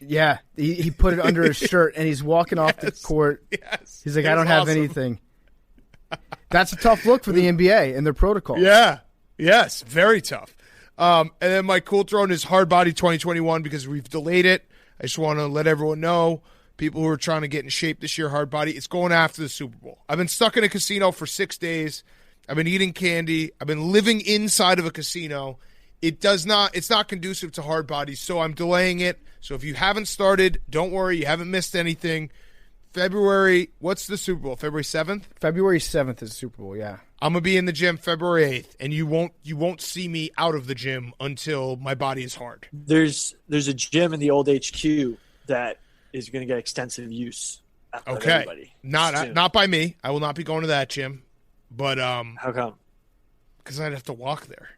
He put it under his shirt, and he's walking off the court. Yes. He's like, I don't have anything. That's a tough look for the NBA and their protocol. Yeah. Yes. Very tough. And then my cool throne is Hard Body 2021 because we've delayed it. I just want to let everyone know, people who are trying to get in shape this year, Hard Body, it's going after the Super Bowl. I've been stuck in a casino for 6 days. I've been eating candy. I've been living inside of a casino. It's not conducive to Hard Body, so I'm delaying it. So if you haven't started, don't worry, you haven't missed anything. February, what's the Super Bowl? February 7th? February 7th is the Super Bowl, yeah. I'm going to be in the gym February 8th, and you won't see me out of the gym until my body is hard. There's a gym in the old HQ that is going to get extensive use. Okay. Not by me. I will not be going to that gym. But how come? Because I'd have to walk there.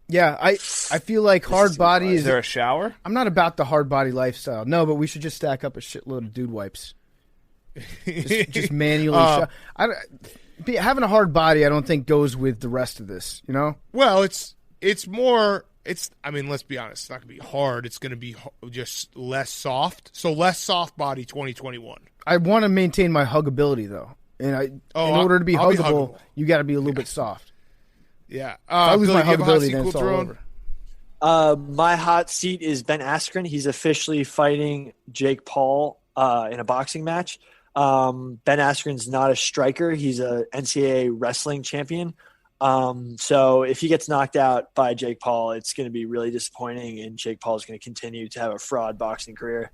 Yeah, I feel like Hard Body is... Is there a shower? I'm not about the Hard Body lifestyle. No, but we should just stack up a shitload of dude wipes. Just manually... having a hard body, I don't think, goes with the rest of this, you know? Well, it's more... I mean, let's be honest. It's not going to be hard. It's going to be just less soft. So less soft body 2021. I want to maintain my huggability, though. And in order to be huggable, you got to be a little bit soft. Yeah. If I lose my huggability, then it's all over. My hot seat is Ben Askren. He's officially fighting Jake Paul in a boxing match. Ben Askren's not a striker. He's a NCAA wrestling champion. So if he gets knocked out by Jake Paul, it's going to be really disappointing, and Jake Paul is going to continue to have a fraud boxing career.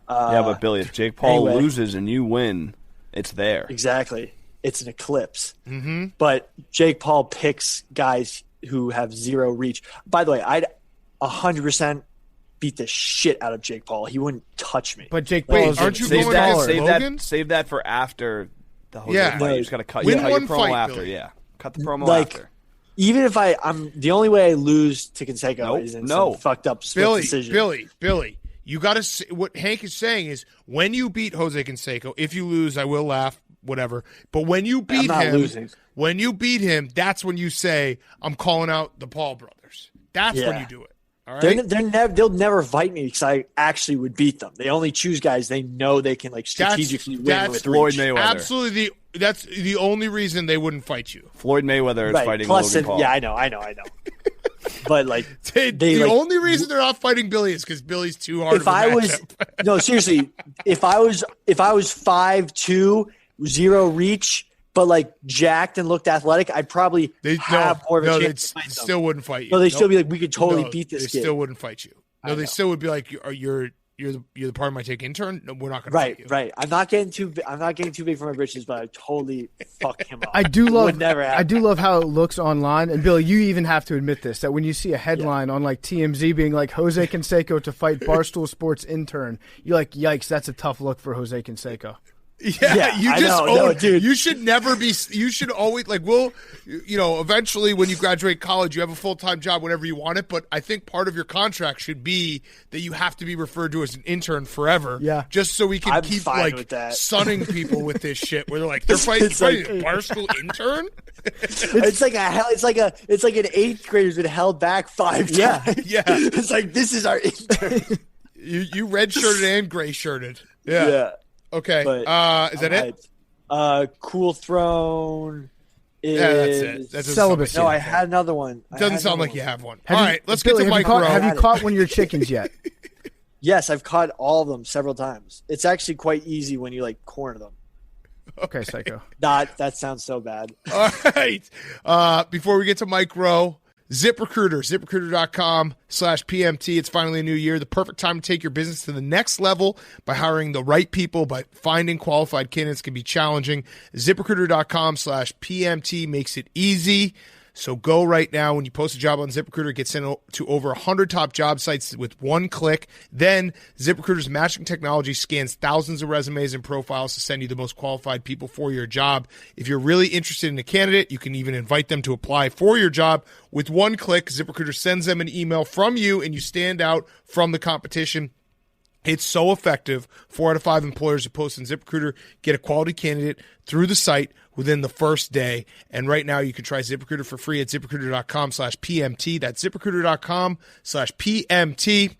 But Billy, if Jake Paul loses and you win, it's there. Exactly. It's an eclipse. Mm-hmm. But Jake Paul picks guys who have zero reach. By the way, I'd 100% beat the shit out of Jake Paul. He wouldn't touch me. But Jake Paul aren't you going against Logan? Save that for after the Jose Yeah. fight. You just got to cut Win your one promo fight, after. Billy. Yeah, cut the promo after. Even if I'm the only way I lose to Canseco is in some fucked up split decision. Billy, you got to. What Hank is saying is, when you beat Jose Canseco, if you lose, I will laugh, whatever. But when you beat him, that's when you say, "I'm calling out the Paul brothers." That's when you do it. All right? They'll never fight me because I actually would beat them. They only choose guys they know they can strategically win with Floyd reach. Mayweather. Absolutely, that's the only reason they wouldn't fight you. Floyd Mayweather is fighting Logan Paul. Yeah, I know. But the only reason they're not fighting Billy is because Billy's too hard. If I was no, seriously, if I was 5'2", 0 reach, but jacked and looked athletic, I'd probably have more of a chance. They still wouldn't fight you. No, they'd still be like, we could totally beat this kid. They still wouldn't fight you. No, they still would be like, you're the part of my take intern. No, we're not going to fight you. Right. I'm not getting too big for my britches, but I totally fuck him up. I do love how it looks online. And Billy, you even have to admit this, that when you see a headline on TMZ being like Jose Canseco to fight Barstool Sports intern, you're like, yikes, that's a tough look for Jose Canseco. Yeah, you just dude. You should never be. You should always eventually when you graduate college, you have a full-time job whenever you want it. But I think part of your contract should be that you have to be referred to as an intern forever. Yeah, just so we can keep sunning people with this shit. Where they're like, they're fighting a Barstool intern. It's like an 8th grader's been held back 5 times. Yeah. It's like, this is our intern. you red-shirted and gray-shirted. Yeah. Okay, but is that it? Cool Throne is... Yeah, that's it. That's celibacy. No, I had another one. Doesn't sound like you have one. All right, let's get to Mike Rowe. Have you caught one of your chickens yet? Yes, I've caught all of them several times. It's actually quite easy when you corner them. Okay, psycho. That sounds so bad. All right. Before we get to Mike Rowe, ZipRecruiter, ZipRecruiter.com/PMT. It's finally a new year. The perfect time to take your business to the next level by hiring the right people, but finding qualified candidates can be challenging. ZipRecruiter.com/PMT makes it easy. So go right now. When you post a job on ZipRecruiter, get sent to over 100 top job sites with one click. Then ZipRecruiter's matching technology scans thousands of resumes and profiles to send you the most qualified people for your job. If you're really interested in a candidate, you can even invite them to apply for your job with one click. ZipRecruiter sends them an email from you, and you stand out from the competition. It's so effective. 4 out of 5 employers who post on ZipRecruiter get a quality candidate through the site within the first day. And right now you can try ZipRecruiter for free at ZipRecruiter.com/PMT. That's ZipRecruiter.com/PMT.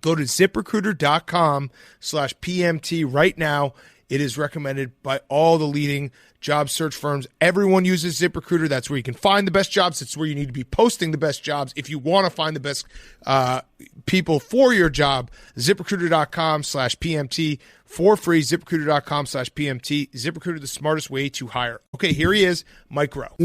Go to ZipRecruiter.com/PMT right now. It is recommended by all the leading job search firms. Everyone uses ZipRecruiter. That's where you can find the best jobs. It's where you need to be posting the best jobs if you want to find the best people for your job. ZipRecruiter.com/PMT for free. ZipRecruiter.com/PMT. ZipRecruiter, the smartest way to hire. Okay, here he is, Mike Rowe.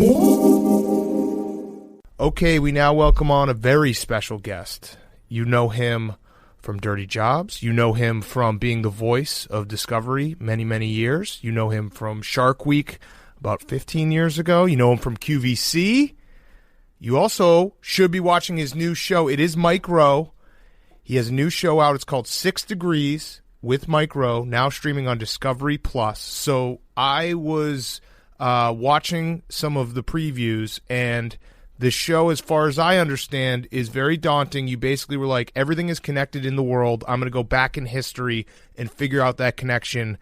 Okay, we now welcome on a very special guest. You know him from Dirty Jobs. You know him from being the voice of Discovery many, many years. You know him from Shark Week about 15 years ago. You know him from QVC. You also should be watching his new show. It is Mike Rowe. He has a new show out. It's called 6 Degrees with Mike Rowe, now streaming on Discovery Plus. So I was watching some of the previews, and the show, as far as I understand, is very daunting. You basically were like, everything is connected in the world. I'm going to go back in history and figure out that connection.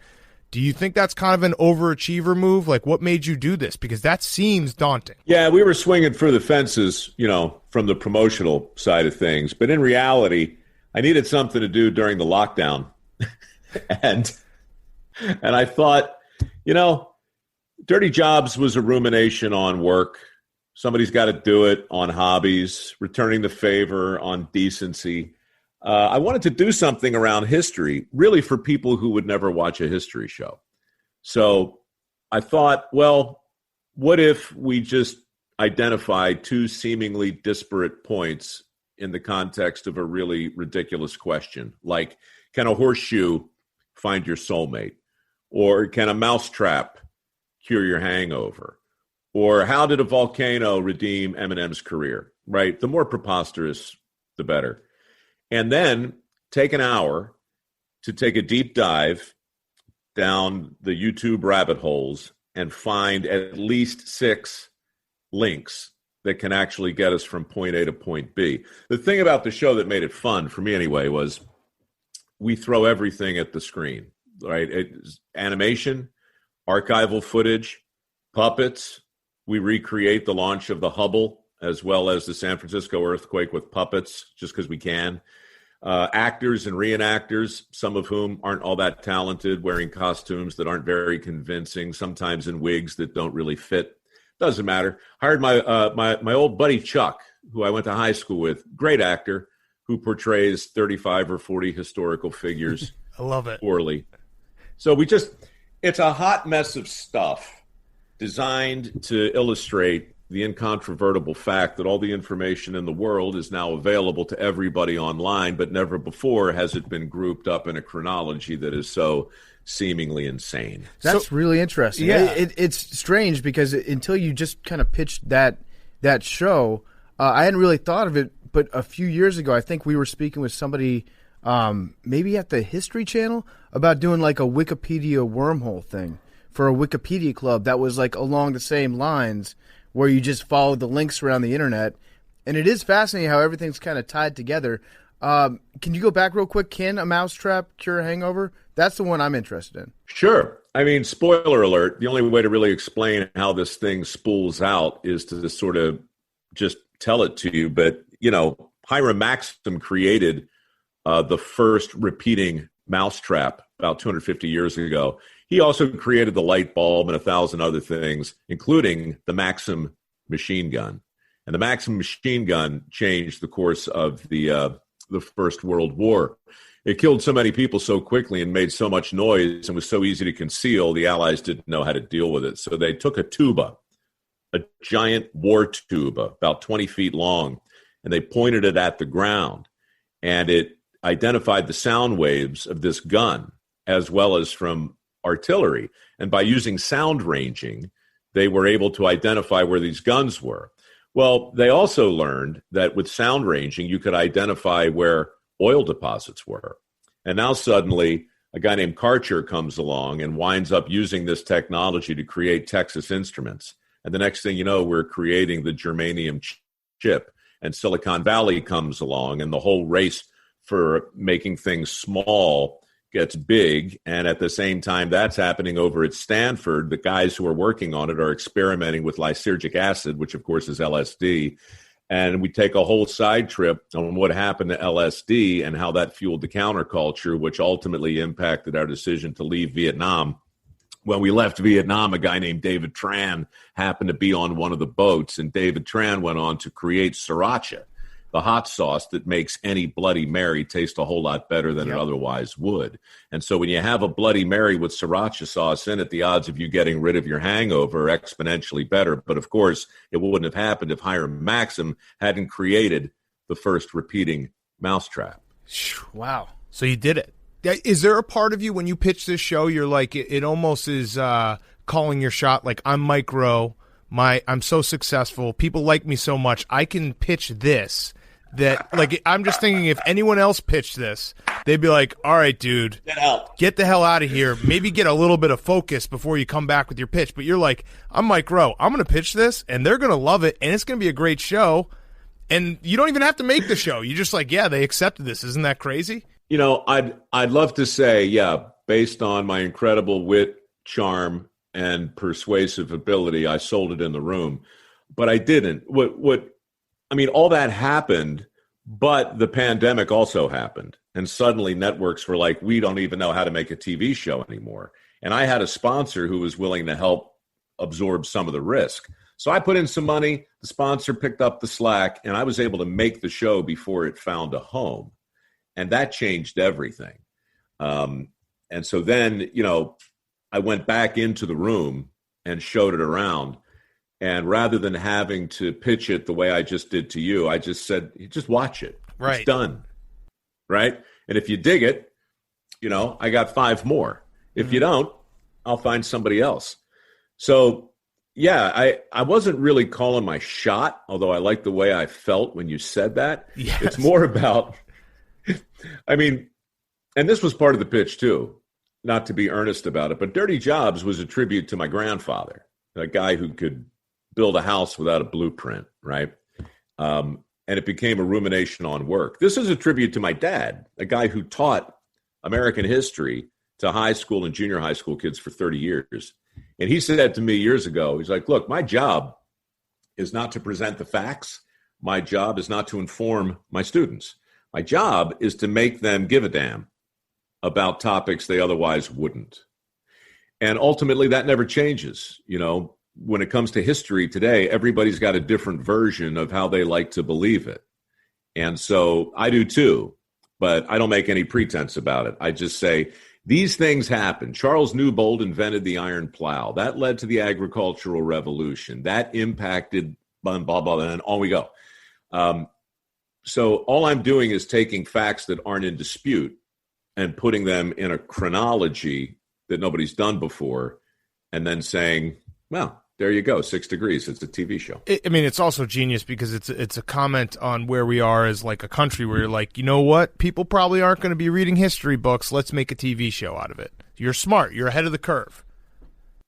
Do you think that's kind of an overachiever move? Like, what made you do this? Because that seems daunting. Yeah, we were swinging for the fences, from the promotional side of things. But in reality, I needed something to do during the lockdown. and I thought, Dirty Jobs was a rumination on work. Somebody's got to do it on hobbies, returning the favor on decency. I wanted to do something around history, really for people who would never watch a history show. So I thought, well, what if we just identify 2 seemingly disparate points in the context of a really ridiculous question? Like, can a horseshoe find your soulmate? Or can a mousetrap cure your hangover? Or how did a volcano redeem Eminem's career, right? The more preposterous, the better. And then take an hour to take a deep dive down the YouTube rabbit holes and find at least 6 links that can actually get us from point A to point B. The thing about the show that made it fun, for me anyway, was we throw everything at the screen, right? It's animation, archival footage, puppets. We recreate the launch of the Hubble as well as the San Francisco earthquake with puppets, just because we can. Actors and reenactors, some of whom aren't all that talented, wearing costumes that aren't very convincing, sometimes in wigs that don't really fit. Doesn't matter. Hired my old buddy Chuck, who I went to high school with, great actor, who portrays 35 or 40 historical figures. I love it. Poorly. So it's a hot mess of stuff designed to illustrate the incontrovertible fact that all the information in the world is now available to everybody online, but never before has it been grouped up in a chronology that is so seemingly insane. That's really interesting. Yeah. It's strange because until you just kind of pitched that show, I hadn't really thought of it, but a few years ago, I think we were speaking with somebody maybe at the History Channel about doing like a Wikipedia wormhole thing for a Wikipedia club that was like along the same lines where you just follow the links around the internet. And it is fascinating how everything's kind of tied together. Can you go back real quick? Can a mousetrap cure a hangover? That's the one I'm interested in. Sure. I mean, spoiler alert, the only way to really explain how this thing spools out is to sort of just tell it to you. But, Hiram Maxim created the first repeating mousetrap about 250 years ago. He also created the light bulb and 1,000 other things, including the Maxim machine gun. And the Maxim machine gun changed the course of the First World War. It killed so many people so quickly and made so much noise and was so easy to conceal, the Allies didn't know how to deal with it. So they took a tuba, a giant war tuba, about 20 feet long, and they pointed it at the ground. And it identified the sound waves of this gun, as well as from artillery. And by using sound ranging, they were able to identify where these guns were. Well, they also learned that with sound ranging, you could identify where oil deposits were. And now suddenly a guy named Karcher comes along and winds up using this technology to create Texas Instruments. And the next thing you know, we're creating the germanium chip. And Silicon Valley comes along, and the whole race for making things small gets big. And at the same time that's happening over at Stanford, the guys who are working on it are experimenting with lysergic acid, which of course is LSD. And we take a whole side trip on what happened to LSD and how that fueled the counterculture, which ultimately impacted our decision to leave Vietnam. When we left Vietnam, a guy named David Tran happened to be on one of the boats, and David Tran went on to create sriracha, the hot sauce that makes any Bloody Mary taste a whole lot better than it otherwise would. And so when you have a Bloody Mary with sriracha sauce in it, the odds of you getting rid of your hangover are exponentially better. But of course, it wouldn't have happened if Hiram Maxim hadn't created the first repeating mousetrap. Wow. So you did it. Is there a part of you when you pitch this show, you're like, it almost is calling your shot, like, I'm Mike Rowe, I'm so successful, people like me so much, I can pitch this, that, like, I'm just thinking if anyone else pitched this, they'd be like, all right, dude, get the hell out of here, maybe get a little bit of focus before you come back with your pitch. But you're like, I'm Mike Rowe, I'm going to pitch this, and they're going to love it, and it's going to be a great show, and you don't even have to make the show. You're just like, yeah, they accepted this. Isn't that crazy? You know, I'd love to say, yeah, based on my incredible wit, charm, and persuasive ability, I sold it in the room, but I didn't. All that happened, but the pandemic also happened, and suddenly networks were like, we don't even know how to make a TV show anymore. And I had a sponsor who was willing to help absorb some of the risk. So I put in some money, the sponsor picked up the slack, and I was able to make the show before it found a home. And that changed everything. And so then, I went back into the room and showed it around. And rather than having to pitch it the way I just did to you, I just said, just watch it. Right. It's done. Right. And if you dig it, I got 5 more. If you don't, I'll find somebody else. So, yeah, I wasn't really calling my shot, although I like the way I felt when you said that. Yes. It's more about... and this was part of the pitch too, not to be earnest about it, but Dirty Jobs was a tribute to my grandfather, a guy who could build a house without a blueprint, right? And it became a rumination on work. This is a tribute to my dad, a guy who taught American history to high school and junior high school kids for 30 years. And he said to me years ago, he's like, look, my job is not to present the facts. My job is not to inform my students. My job is to make them give a damn about topics they otherwise wouldn't. And ultimately, that never changes. When it comes to history today, everybody's got a different version of how they like to believe it. And so I do too, but I don't make any pretense about it. I just say, these things happen. Charles Newbold invented the iron plow. That led to the agricultural revolution. That impacted blah, blah, blah, and on we go. So all I'm doing is taking facts that aren't in dispute and putting them in a chronology that nobody's done before, and then saying, well, there you go, 6 degrees. It's a TV show. It's also genius because it's a comment on where we are as like a country where you're like, you know what? People probably aren't going to be reading history books. Let's make a TV show out of it. You're smart. You're ahead of the curve.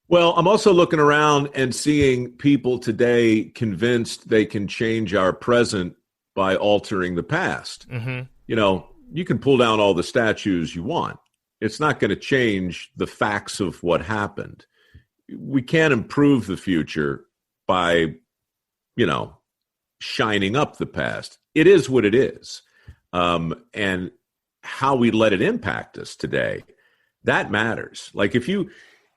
Well, I'm also looking around and seeing people today convinced they can change our present by altering the past. Mm-hmm. You can pull down all the statues you want. It's not going to change the facts of what happened. We can't improve the future by, shining up the past. It is what it is. And how we let it impact us today, that matters. Like if you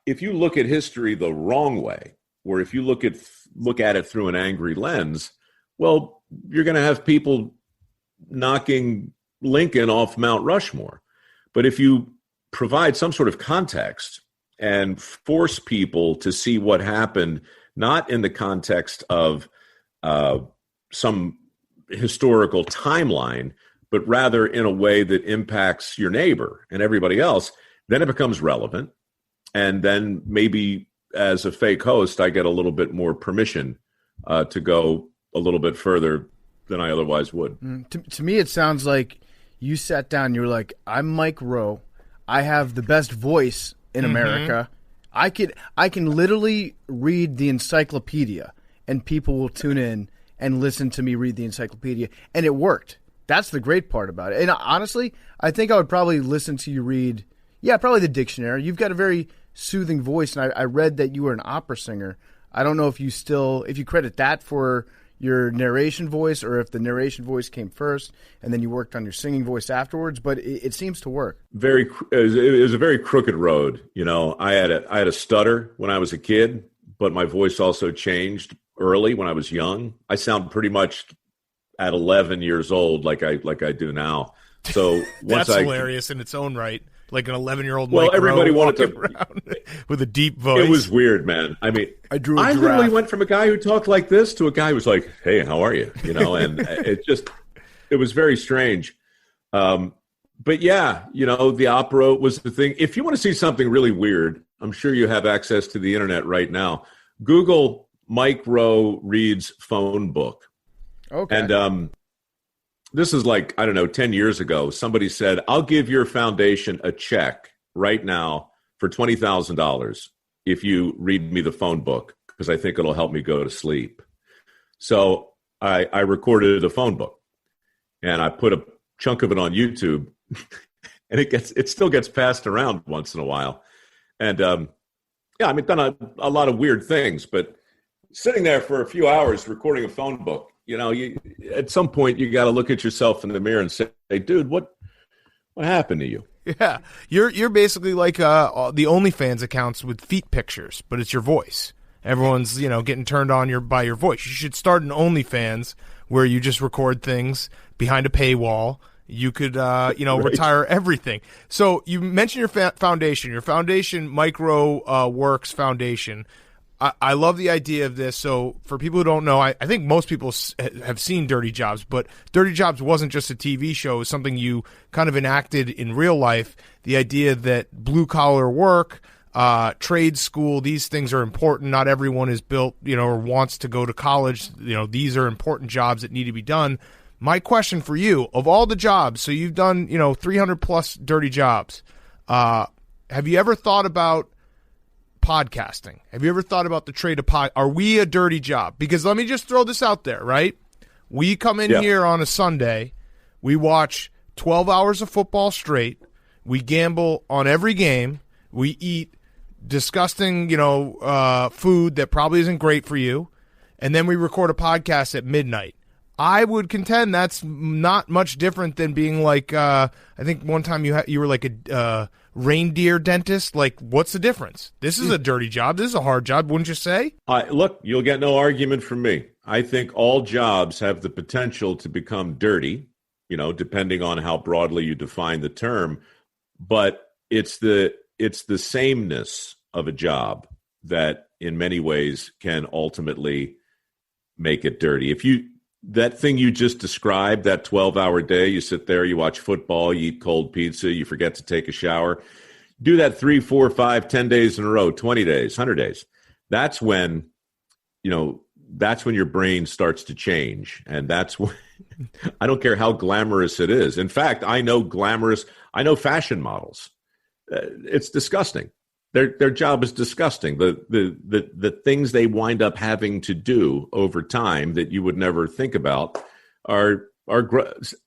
look at history the wrong way, or if you look at it through an angry lens, well, you're going to have people knocking Lincoln off Mount Rushmore. But if you provide some sort of context and force people to see what happened, not in the context of some historical timeline, but rather in a way that impacts your neighbor and everybody else, then it becomes relevant. And then maybe as a fake host, I get a little bit more permission to go a little bit further than I otherwise would. To me, it sounds like you sat down and you were like, I'm Mike Rowe. I have the best voice in America. I can literally read the encyclopedia and people will tune in and listen to me read the encyclopedia. And it worked. That's the great part about it. And honestly, I think I would probably listen to you read, probably the dictionary. You've got a very soothing voice, and I read that you were an opera singer. I don't know if you credit that for your narration voice or if the narration voice came first and then you worked on your singing voice afterwards, but it seems to work. It was a very crooked road. I had a stutter when I was a kid, but my voice also changed early when I was young. I sound pretty much at 11 years old like I do now. So that's hilarious in its own right. Like an 11-year-old. Well, Mike everybody Rowe wanted to around with a deep voice. It was weird, man. I mean, I literally went from a guy who talked like this to a guy who was like, "Hey, how are you?" And it was very strange. But yeah, the opera was the thing. If you want to see something really weird, I'm sure you have access to the internet right now. Google Mike Rowe reads phone book. Okay. And this is 10 years ago. Somebody said, I'll give your foundation a check right now for $20,000 if you read me the phone book, because I think it'll help me go to sleep. So I recorded a phone book and I put a chunk of it on YouTube and it still gets passed around once in a while. And done a lot of weird things, but sitting there for a few hours recording a phone book, at some point you got to look at yourself in the mirror and say, "Hey, dude, what happened to you?" Yeah, you're basically like the OnlyFans accounts with feet pictures, but it's your voice. Everyone's getting turned on by your voice. You should start an OnlyFans where you just record things behind a paywall. You could right. Retire everything. So you mentioned your foundation, Mike Rowe Works Foundation. I love the idea of this. So for people who don't know, I think most people have seen Dirty Jobs, but Dirty Jobs wasn't just a TV show. It was something you kind of enacted in real life. The idea that blue-collar work, trade school, these things are important. Not everyone is built, or wants to go to college. These are important jobs that need to be done. My question for you, of all the jobs, so you've done, 300-plus dirty jobs, have you ever thought about podcasting? Have you ever thought about the trade of Are we a dirty job? Because let me just throw this out there, right? We come in here on a Sunday, we watch 12 hours of football straight, we gamble on every game, we eat disgusting, food that probably isn't great for you, and then we record a podcast at midnight. I would contend that's not much different than being like, I think one time you were like a reindeer dentist. Like, what's the difference? This is a dirty job. This is a hard job, wouldn't you say? Look, you'll get no argument from me. I think all jobs have the potential to become dirty, depending on how broadly you define the term. But it's the sameness of a job that in many ways can ultimately make it dirty. That thing you just described, that 12-hour day, you sit there, you watch football, you eat cold pizza, you forget to take a shower. Do that 3, 4, 5, 10 days in a row, 20 days, 100 days. That's when, your brain starts to change. And that's when, I don't care how glamorous it is. In fact, I know fashion models. It's disgusting. Their job is disgusting. The things they wind up having to do over time that you would never think about are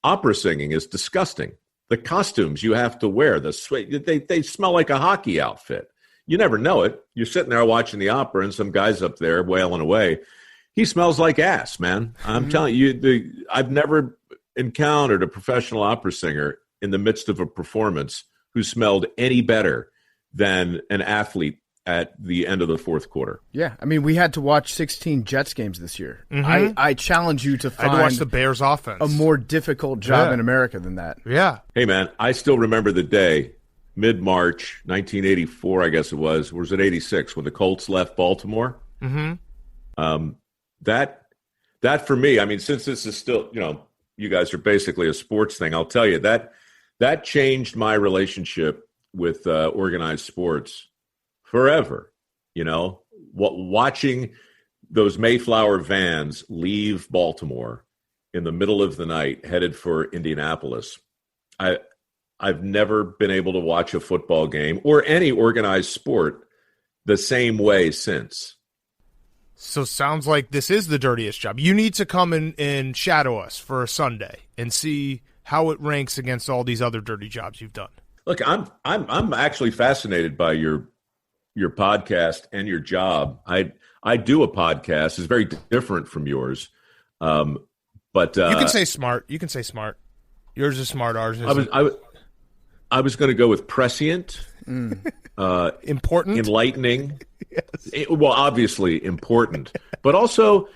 opera singing is disgusting. The costumes you have to wear, they smell like a hockey outfit. You never know it. You're sitting there watching the opera and some guy's up there wailing away. He smells like ass, man. I'm telling you, I've never encountered a professional opera singer in the midst of a performance who smelled any better than an athlete at the end of the fourth quarter. Yeah, I mean, we had to watch 16 Jets games this year. Mm-hmm. I challenge you to find watch the Bears offense. A more difficult job in America than that. Yeah. Hey, man, I still remember the day, mid-March, 1984, I guess it was. Or was it 86, when the Colts left Baltimore? Mm-hmm. That for me, I mean, since this is still, you guys are basically a sports thing, I'll tell you, that changed my relationship with organized sports forever. Watching those Mayflower vans leave Baltimore in the middle of the night, headed for Indianapolis, I've never been able to watch a football game or any organized sport the same way since. So sounds like this is the dirtiest job. You need to come and shadow us for a Sunday and see how it ranks against all these other dirty jobs you've done. Look, I'm actually fascinated by your podcast and your job. I do a podcast. It's very different from yours. But you can say smart. You can say smart. Yours is smart. Ours is I was going to go with prescient. Important, enlightening. Yes. Well, obviously important, but also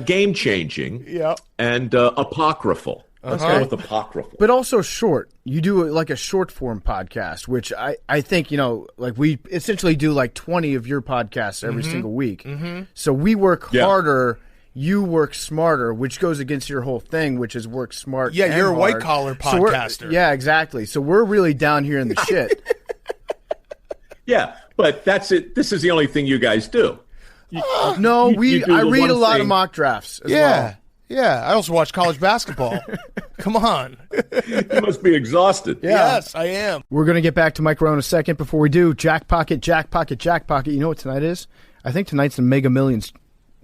game changing. Yeah, and apocryphal. Let's go with apocryphal. But also short. You do like a short form podcast, which I think, like we essentially do like 20 of your podcasts every single week. Mm-hmm. So we work harder. You work smarter, which goes against your whole thing, which is work smart. Yeah, you're a hard. white collar podcaster. Yeah, exactly. So we're really down here in the shit. Yeah, but that's it. This is the only thing you guys do. I read a lot of mock drafts as well. Yeah, I also watch college basketball. Come on. You must be exhausted. Yeah. Yes, I am. We're going to get back to Mike Rowe in a second. Before we do, Jack Pocket, Jack Pocket, Jack Pocket. You know what tonight is? I think tonight's the Mega Millions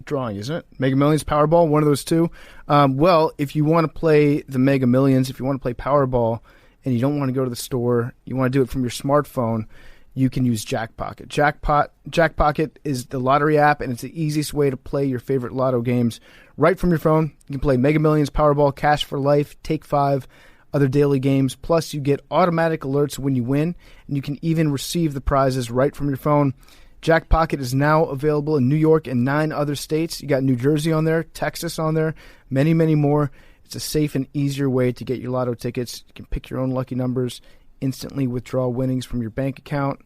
drawing, isn't it? Mega Millions, Powerball, one of those two. Well, if you want to play the Mega Millions, if you want to play Powerball, and you don't want to go to the store, you want to do it from your smartphone, you can use Jack Pocket. Jack Pocket is the lottery app, and it's the easiest way to play your favorite lotto games right from your phone. You can play Mega Millions, Powerball, Cash for Life, Take 5, other daily games. Plus, you get automatic alerts when you win, and you can even receive the prizes right from your phone. Jack Pocket is now available in New York and 9 other states. You got New Jersey on there, Texas on there, many, many more. It's a safe and easier way to get your lotto tickets. You can pick your own lucky numbers, instantly withdraw winnings from your bank account.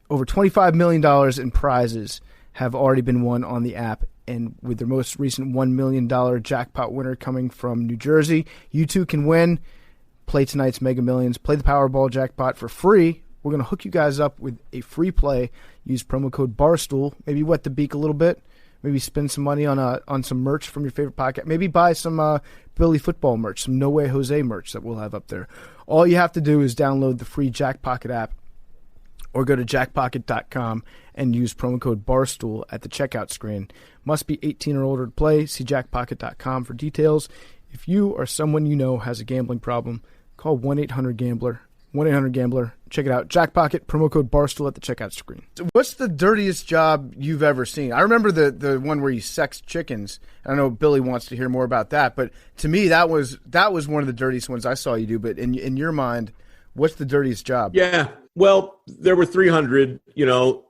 Over $25 million in prizes have already been won on the app, and with their most recent $1 million jackpot winner coming from New Jersey, you too can win. Play tonight's Mega Millions. Play the Powerball jackpot for free. We're going to hook you guys up with a free play. Use promo code Barstool. Maybe wet the beak a little bit. Maybe spend some money on some merch from your favorite podcast. Maybe buy some Billy Football merch, some No Way Jose merch that we'll have up there. All you have to do is download the free Jack Pocket app or go to jackpocket.com and use promo code Barstool at the checkout screen. Must be 18 or older to play. See jackpocket.com for details. If you or someone you know has a gambling problem, call 1-800-GAMBLER. 1-800-GAMBLER. Check it out. Jackpocket, promo code Barstool at the checkout screen. What's the dirtiest job you've ever seen? I remember the one where you sexed chickens. I know Billy wants to hear more about that, but to me that was one of the dirtiest ones I saw you do. But in your mind, what's the dirtiest job? Yeah, well, there were 300,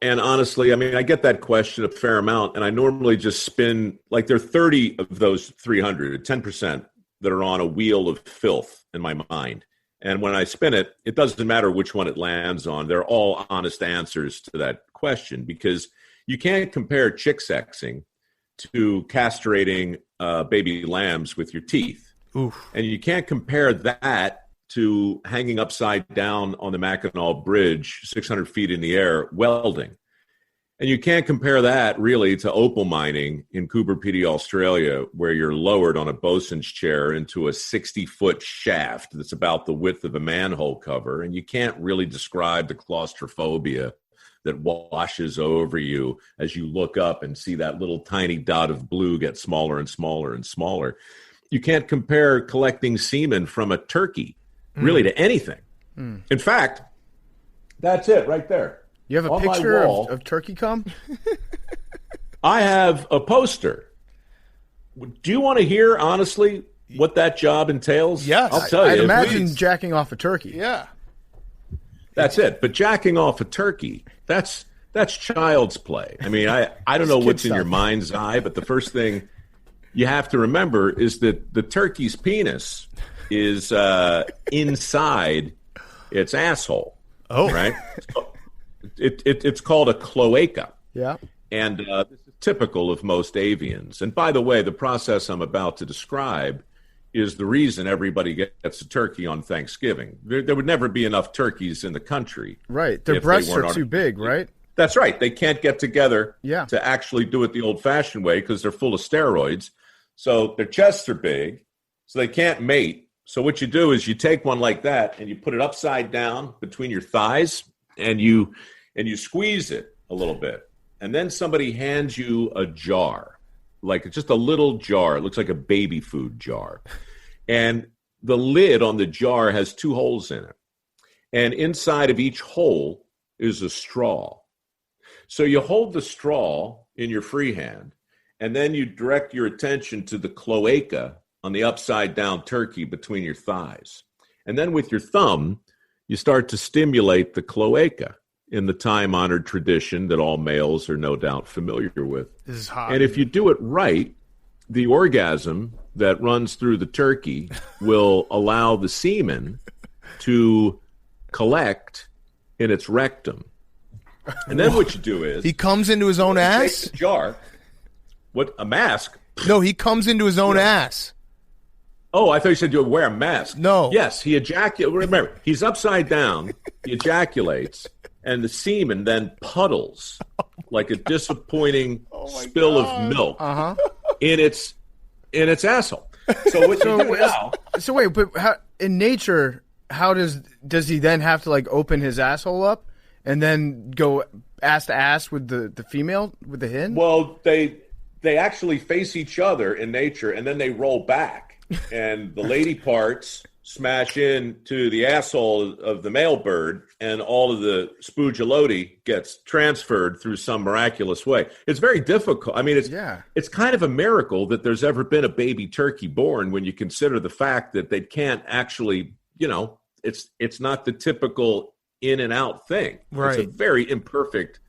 and honestly, I mean, I get that question a fair amount, and I normally just spin, like there are 30 of those 300, 10% that are on a wheel of filth in my mind. And when I spin it, it doesn't matter which one it lands on. They're all honest answers to that question, because you can't compare chick sexing to castrating baby lambs with your teeth. Oof. And you can't compare that to hanging upside down on the Mackinac Bridge, 600 feet in the air, welding. And you can't compare that really to opal mining in Coober Pedy, Australia, where you're lowered on a bosun's chair into a 60-foot shaft that's about the width of a manhole cover. And you can't really describe the claustrophobia that washes over you as you look up and see that little tiny dot of blue get smaller and smaller and smaller. You can't compare collecting semen from a turkey really to anything. In fact, that's it right there. You have a picture of turkey cum? I have a poster. Do you want to hear, honestly, what that job entails? Yes. I'll tell you. I'd imagine jacking off a turkey. Yeah. That's it. But jacking off a turkey, that's child's play. I mean, I don't know what's in your mind's eye, but the first thing you have to remember is that the turkey's penis is inside its asshole. Oh. Right? It's called a cloaca. Yeah. And this is typical of most avians. And by the way, the process I'm about to describe is the reason everybody gets a turkey on Thanksgiving. There would never be enough turkeys in the country. Right. Their breasts are too big, right? That's right. They can't get together Yeah. to actually do it the old-fashioned way because they're full of steroids. So their chests are big, so they can't mate. So what you do is you take one like that and you put it upside down between your thighs and you squeeze it a little bit. And then somebody hands you a jar, like just a little jar. It looks like a baby food jar. And the lid on the jar has 2 holes in it. And inside of each hole is a straw. So you hold the straw in your free hand, and then you direct your attention to the cloaca on the upside down turkey between your thighs. And then with your thumb, you start to stimulate the cloaca in the time-honored tradition that all males are no doubt familiar with. This is hot. And if you do it right, the orgasm that runs through the turkey will allow the semen to collect in its rectum. And then what you do is... He comes into his own ass? Take the jar. What, a mask? No, he comes into his own ass. Oh, I thought you said you would wear a mask. No. Yes, he ejaculates. Remember, he's upside down. He ejaculates, and the semen then puddles like a disappointing spill of milk in its asshole. So what you do now? So wait, but how, in nature, how does he then have to like open his asshole up and then go ass to ass with the female, with the hen? Well, they actually face each other in nature, and then they roll back, and the lady parts smash into the asshole of the male bird, and all of the spoogeloti gets transferred through some miraculous way. It's very difficult. I mean, it's kind of a miracle that there's ever been a baby turkey born when you consider the fact that they can't actually, it's not the typical in and out thing. Right. It's a very imperfect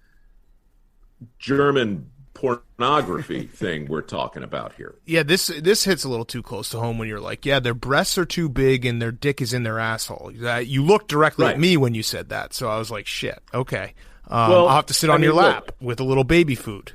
German pornography thing we're talking about here. Yeah, this hits a little too close to home when you're like, yeah, their breasts are too big and their dick is in their asshole. You looked directly at me when you said that, so I was like, shit, okay. I'll have to sit on your lap with a little baby food.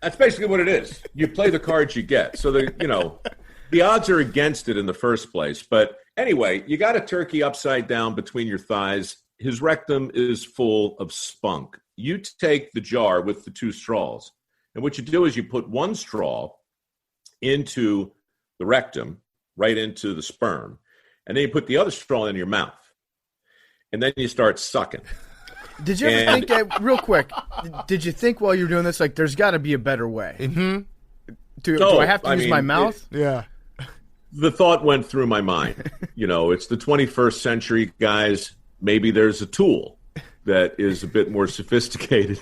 That's basically what it is. You play the cards you get. So the odds are against it in the first place. But anyway, you got a turkey upside down between your thighs. His rectum is full of spunk. You take the jar with the 2 straws, and what you do is you put one straw into the rectum, right into the sperm, and then you put the other straw in your mouth, and then you start sucking. Did you ever think, real quick, did you think while you were doing this, like, there's got to be a better way? Mm-hmm. Do I have to use my mouth? Yeah. The thought went through my mind. It's the 21st century, guys. Maybe there's a tool that is a bit more sophisticated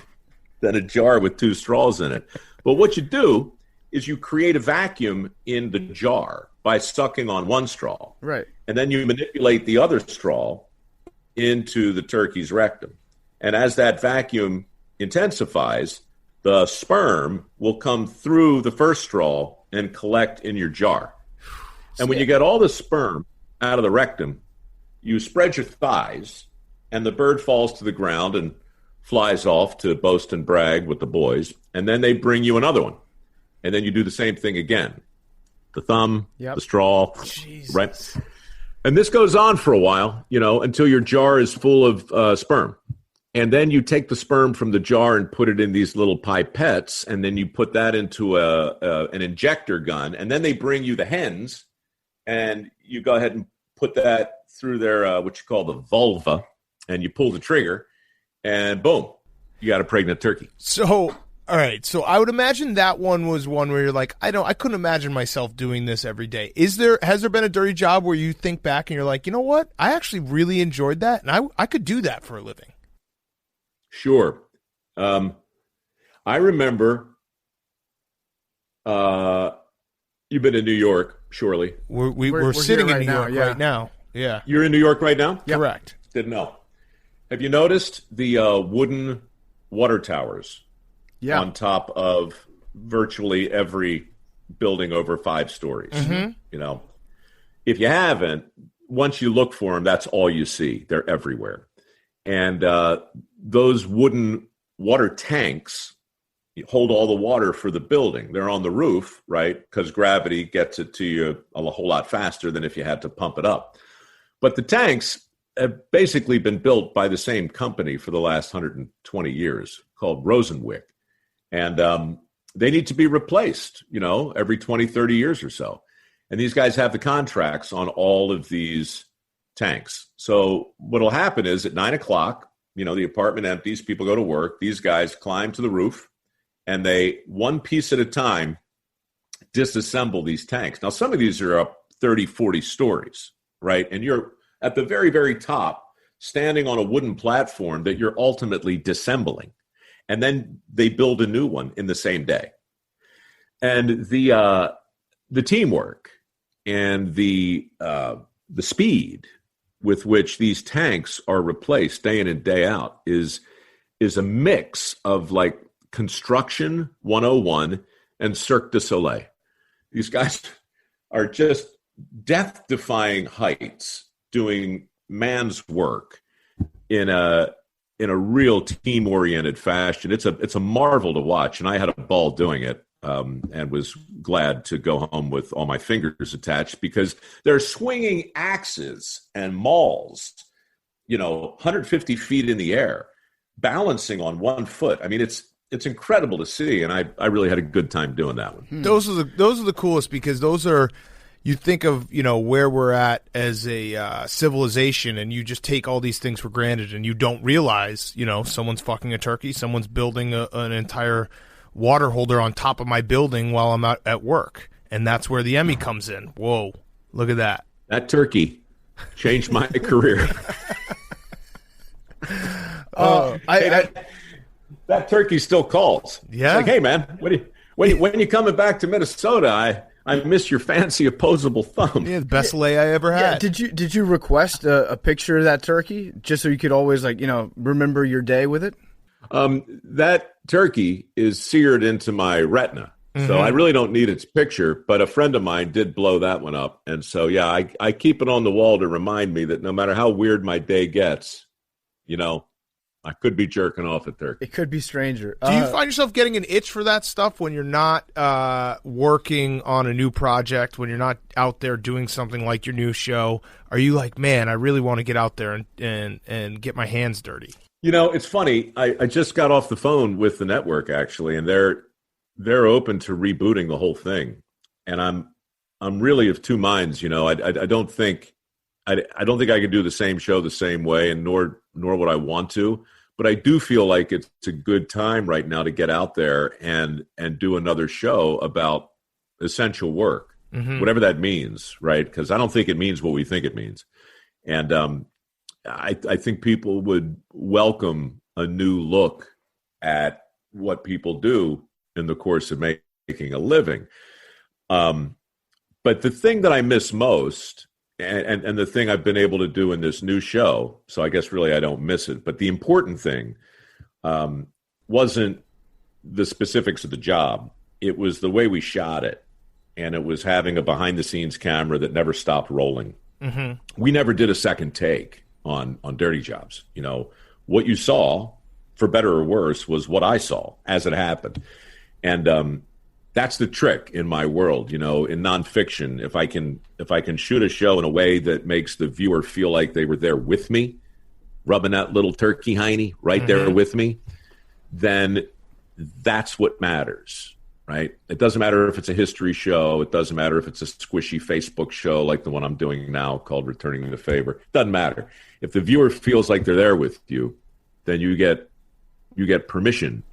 than a jar with 2 straws in it. But what you do is you create a vacuum in the jar by sucking on one straw. Right. And then you manipulate the other straw into the turkey's rectum. And as that vacuum intensifies, the sperm will come through the first straw and collect in your jar. And when you get all the sperm out of the rectum, you spread your thighs, and the bird falls to the ground and flies off to boast and brag with the boys. And then they bring you another one. And then you do the same thing again. The thumb, the straw, right? And this goes on for a while, until your jar is full of sperm. And then you take the sperm from the jar and put it in these little pipettes, and then you put that into an injector gun. And then they bring you the hens, and you go ahead and put that through their what you call the vulva, and you pull the trigger, and boom, you got a pregnant turkey. So, all right. So I would imagine that one was one where you're like, I couldn't imagine myself doing this every day. Has there been a dirty job where you think back and you're like, you know what? I actually really enjoyed that, and I could do that for a living. Sure. I remember, you've been in New York, surely. We're sitting in New York right now. Yeah. You're in New York right now? Yep. Correct. Didn't know. Have you noticed the wooden water towers on top of virtually every building over 5 stories? Mm-hmm. If you haven't, once you look for them, that's all you see. They're everywhere. And those wooden water tanks hold all the water for the building. They're on the roof, right? Because gravity gets it to you a whole lot faster than if you had to pump it up. But the tanks have basically been built by the same company for the last 120 years, called Rosenwick. And they need to be replaced, every 20, 30 years or so. And these guys have the contracts on all of these tanks. So what will happen is at 9 o'clock, the apartment empties, people go to work. These guys climb to the roof, and they, one piece at a time, disassemble these tanks. Now, some of these are up 30, 40 stories, right? And you're at the very, very top, standing on a wooden platform that you're ultimately disassembling. And then they build a new one in the same day. And the teamwork and the speed with which these tanks are replaced day in and day out is a mix of like construction 101 and Cirque du Soleil. These guys are just death-defying heights doing man's work in a real team-oriented fashion. It's a marvel to watch, and I had a ball doing it. And was glad to go home with all my fingers attached because they're swinging axes and mauls, 150 feet in the air, balancing on one foot. I mean, it's incredible to see, and I really had a good time doing that one. Those are the coolest because those are, you think of where we're at as a civilization, and you just take all these things for granted, and you don't realize someone's fucking a turkey, someone's building an entire water holder on top of my building while I'm out at work. And that's where the Emmy comes in. Whoa, look at that. That turkey changed my career. That turkey still calls. Yeah. It's like, hey, man, when you coming back to Minnesota? I miss your fancy opposable thumb. Yeah, the best lay I ever had. Yeah, did you request a picture of that turkey just so you could always remember your day with it? That turkey is seared into my retina, so I really don't need its picture, but a friend of mine did blow that one up. And so, yeah, I keep it on the wall to remind me that no matter how weird my day gets, I could be jerking off a turkey. It could be stranger. Do you find yourself getting an itch for that stuff when you're not working on a new project, when you're not out there doing something like your new show? Are you like, man, I really want to get out there and get my hands dirty? It's funny. I just got off the phone with the network actually, and they're open to rebooting the whole thing. And I'm really of two minds. I don't think I could do the same show the same way, and nor would I want to. But I do feel like it's a good time right now to get out there and do another show about essential work, whatever that means, right? Because I don't think it means what we think it means, and I think people would welcome a new look at what people do in the course of making a living. But the thing that I miss most, and the thing I've been able to do in this new show, so I guess really I don't miss it, but the important thing wasn't the specifics of the job. It was the way we shot it, and it was having a behind-the-scenes camera that never stopped rolling. We never did a second take on Dirty Jobs. What you saw, for better or worse, was what I saw as it happened. And that's the trick in my world, in nonfiction. If I can shoot a show in a way that makes the viewer feel like they were there with me, rubbing that little turkey hiney right there with me, then that's what matters, right? It doesn't matter if it's a history show. It doesn't matter if it's a squishy Facebook show like the one I'm doing now called Returning the Favor. It doesn't matter. If the viewer feels like they're there with you, then you get permission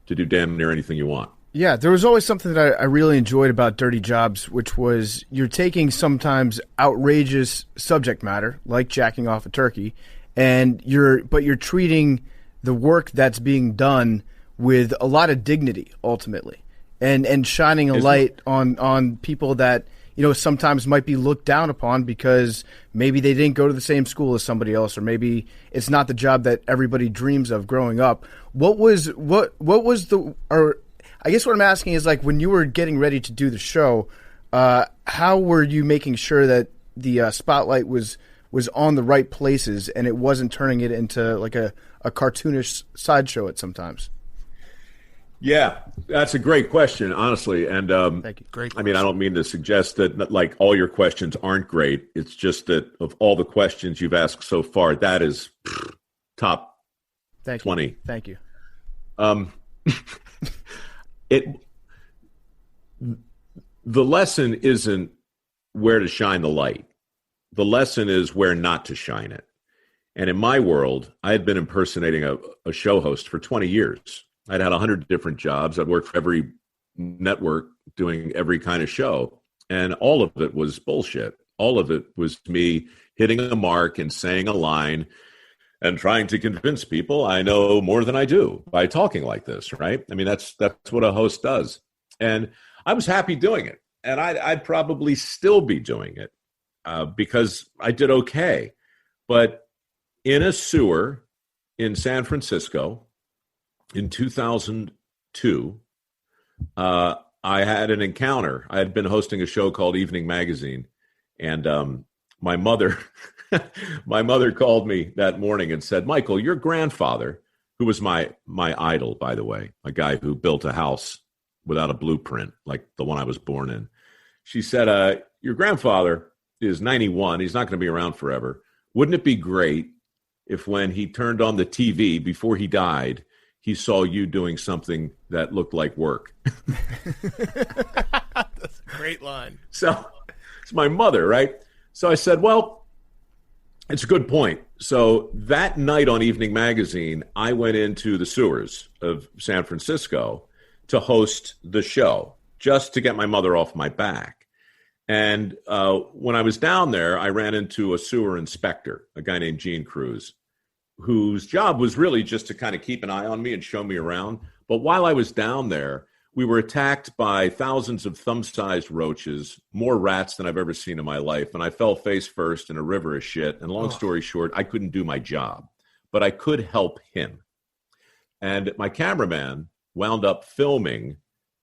to do damn near anything you want. Yeah, there was always something that I really enjoyed about Dirty Jobs, which was you're taking sometimes outrageous subject matter, like jacking off a turkey, and you're treating the work that's being done with a lot of dignity, ultimately, and shining a light on people that sometimes might be looked down upon because maybe they didn't go to the same school as somebody else, or maybe it's not the job that everybody dreams of growing up. I guess what I'm asking is, like, when you were getting ready to do the show, how were you making sure that the spotlight was on the right places and it wasn't turning it into like a cartoonish sideshow at sometimes? Yeah, that's a great question, honestly. And Thank you. Great question. I mean, I don't mean to suggest that like all your questions aren't great. It's just that of all the questions you've asked so far, that is top 20. Thank you. it the lesson isn't where to shine the light. The lesson is where not to shine it. And in my world, I had been impersonating a show host for 20 years. I'd had 100 different jobs. I'd worked for every network doing every kind of show. And all of it was bullshit. All of it was me hitting a mark and saying a line and trying to convince people I know more than I do by talking like this, right? I mean, that's what a host does. And I was happy doing it. And I'd probably still be doing it because I did okay. But in a sewer in San Francisco in 2002, I had an encounter. I had been hosting a show called Evening Magazine, and my mother called me that morning and said, "Michael, your grandfather," who was my idol, by the way, a guy who built a house without a blueprint like the one I was born in. She said, "Your grandfather is 91. He's not going to be around forever. Wouldn't it be great if when he turned on the TV before he died, he saw you doing something that looked like work?" That's a great line. So it's my mother, right? So I said, well, it's a good point. So that night on Evening Magazine, I went into the sewers of San Francisco to host the show just to get my mother off my back. And when I was down there, I ran into a sewer inspector, a guy named Gene Cruz, whose job was really just to kind of keep an eye on me and show me around. But while I was down there, we were attacked by thousands of thumb-sized roaches, more rats than I've ever seen in my life. And I fell face first in a river of shit. And long story short, I couldn't do my job, but I could help him. And my cameraman wound up filming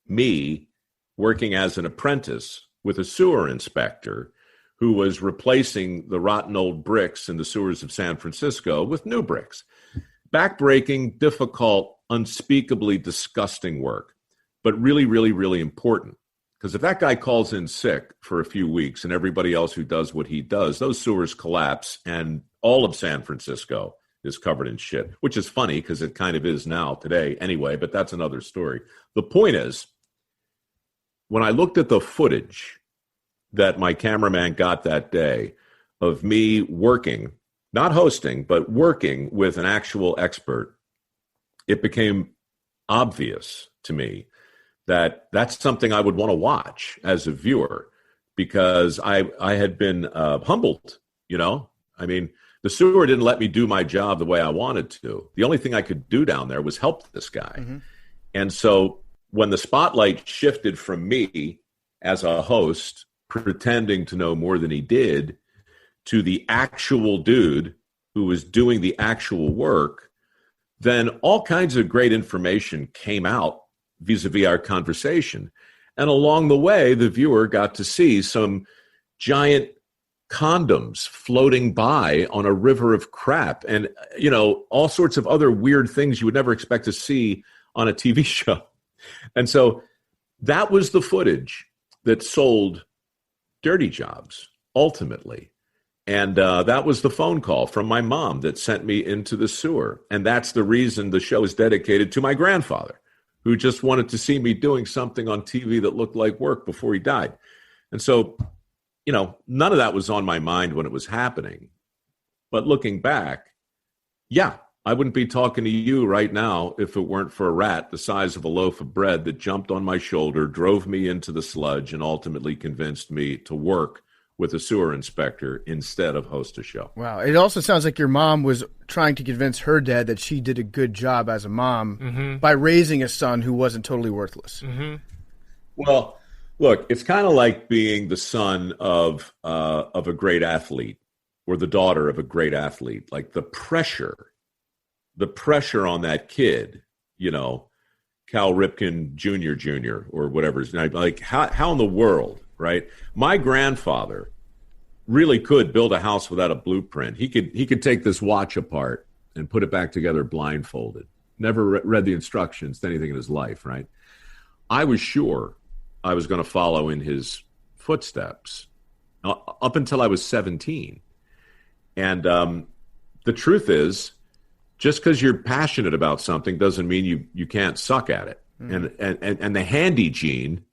me working as an apprentice with a sewer inspector who was replacing the rotten old bricks in the sewers of San Francisco with new bricks. Backbreaking, difficult, unspeakably disgusting work, but really, really, really important. Because if that guy calls in sick for a few weeks and everybody else who does what he does, those sewers collapse and all of San Francisco is covered in shit, which is funny because it kind of is now today anyway, but that's another story. The point is, when I looked at the footage that my cameraman got that day of me working, not hosting, but working with an actual expert, it became obvious to me that that's something I would want to watch as a viewer because I had been humbled, you know? I mean, the sewer didn't let me do my job the way I wanted to. The only thing I could do down there was help this guy. Mm-hmm. And so when the spotlight shifted from me as a host, pretending to know more than he did, to the actual dude who was doing the actual work, then all kinds of great information came out vis-a-vis our conversation. And along the way, the viewer got to see some giant condoms floating by on a river of crap and, you know, all sorts of other weird things you would never expect to see on a TV show. And so that was the footage that sold Dirty Jobs, ultimately. And that was the phone call from my mom that sent me into the sewer. And that's the reason the show is dedicated to my grandfather, who just wanted to see me doing something on TV that looked like work before he died. And so, you know, none of that was on my mind when it was happening. But looking back, yeah, I wouldn't be talking to you right now if it weren't for a rat the size of a loaf of bread that jumped on my shoulder, drove me into the sludge, and ultimately convinced me to work with a sewer inspector instead of host a show. Wow. It also sounds like your mom was trying to convince her dad that she did a good job as a mom by raising a son who wasn't totally worthless. Mm-hmm. Well, look, it's kind of like being the son of a great athlete or the daughter of a great athlete. Like the pressure on that kid, you know, Cal Ripken Jr. or whatever. Like how in the world, right? My grandfather really could build a house without a blueprint. He could take this watch apart and put it back together blindfolded. Never read the instructions to anything in his life, right? I was sure I was going to follow in his footsteps up until I was 17. And the truth is, just because you're passionate about something doesn't mean you can't suck at it. And the handy gene,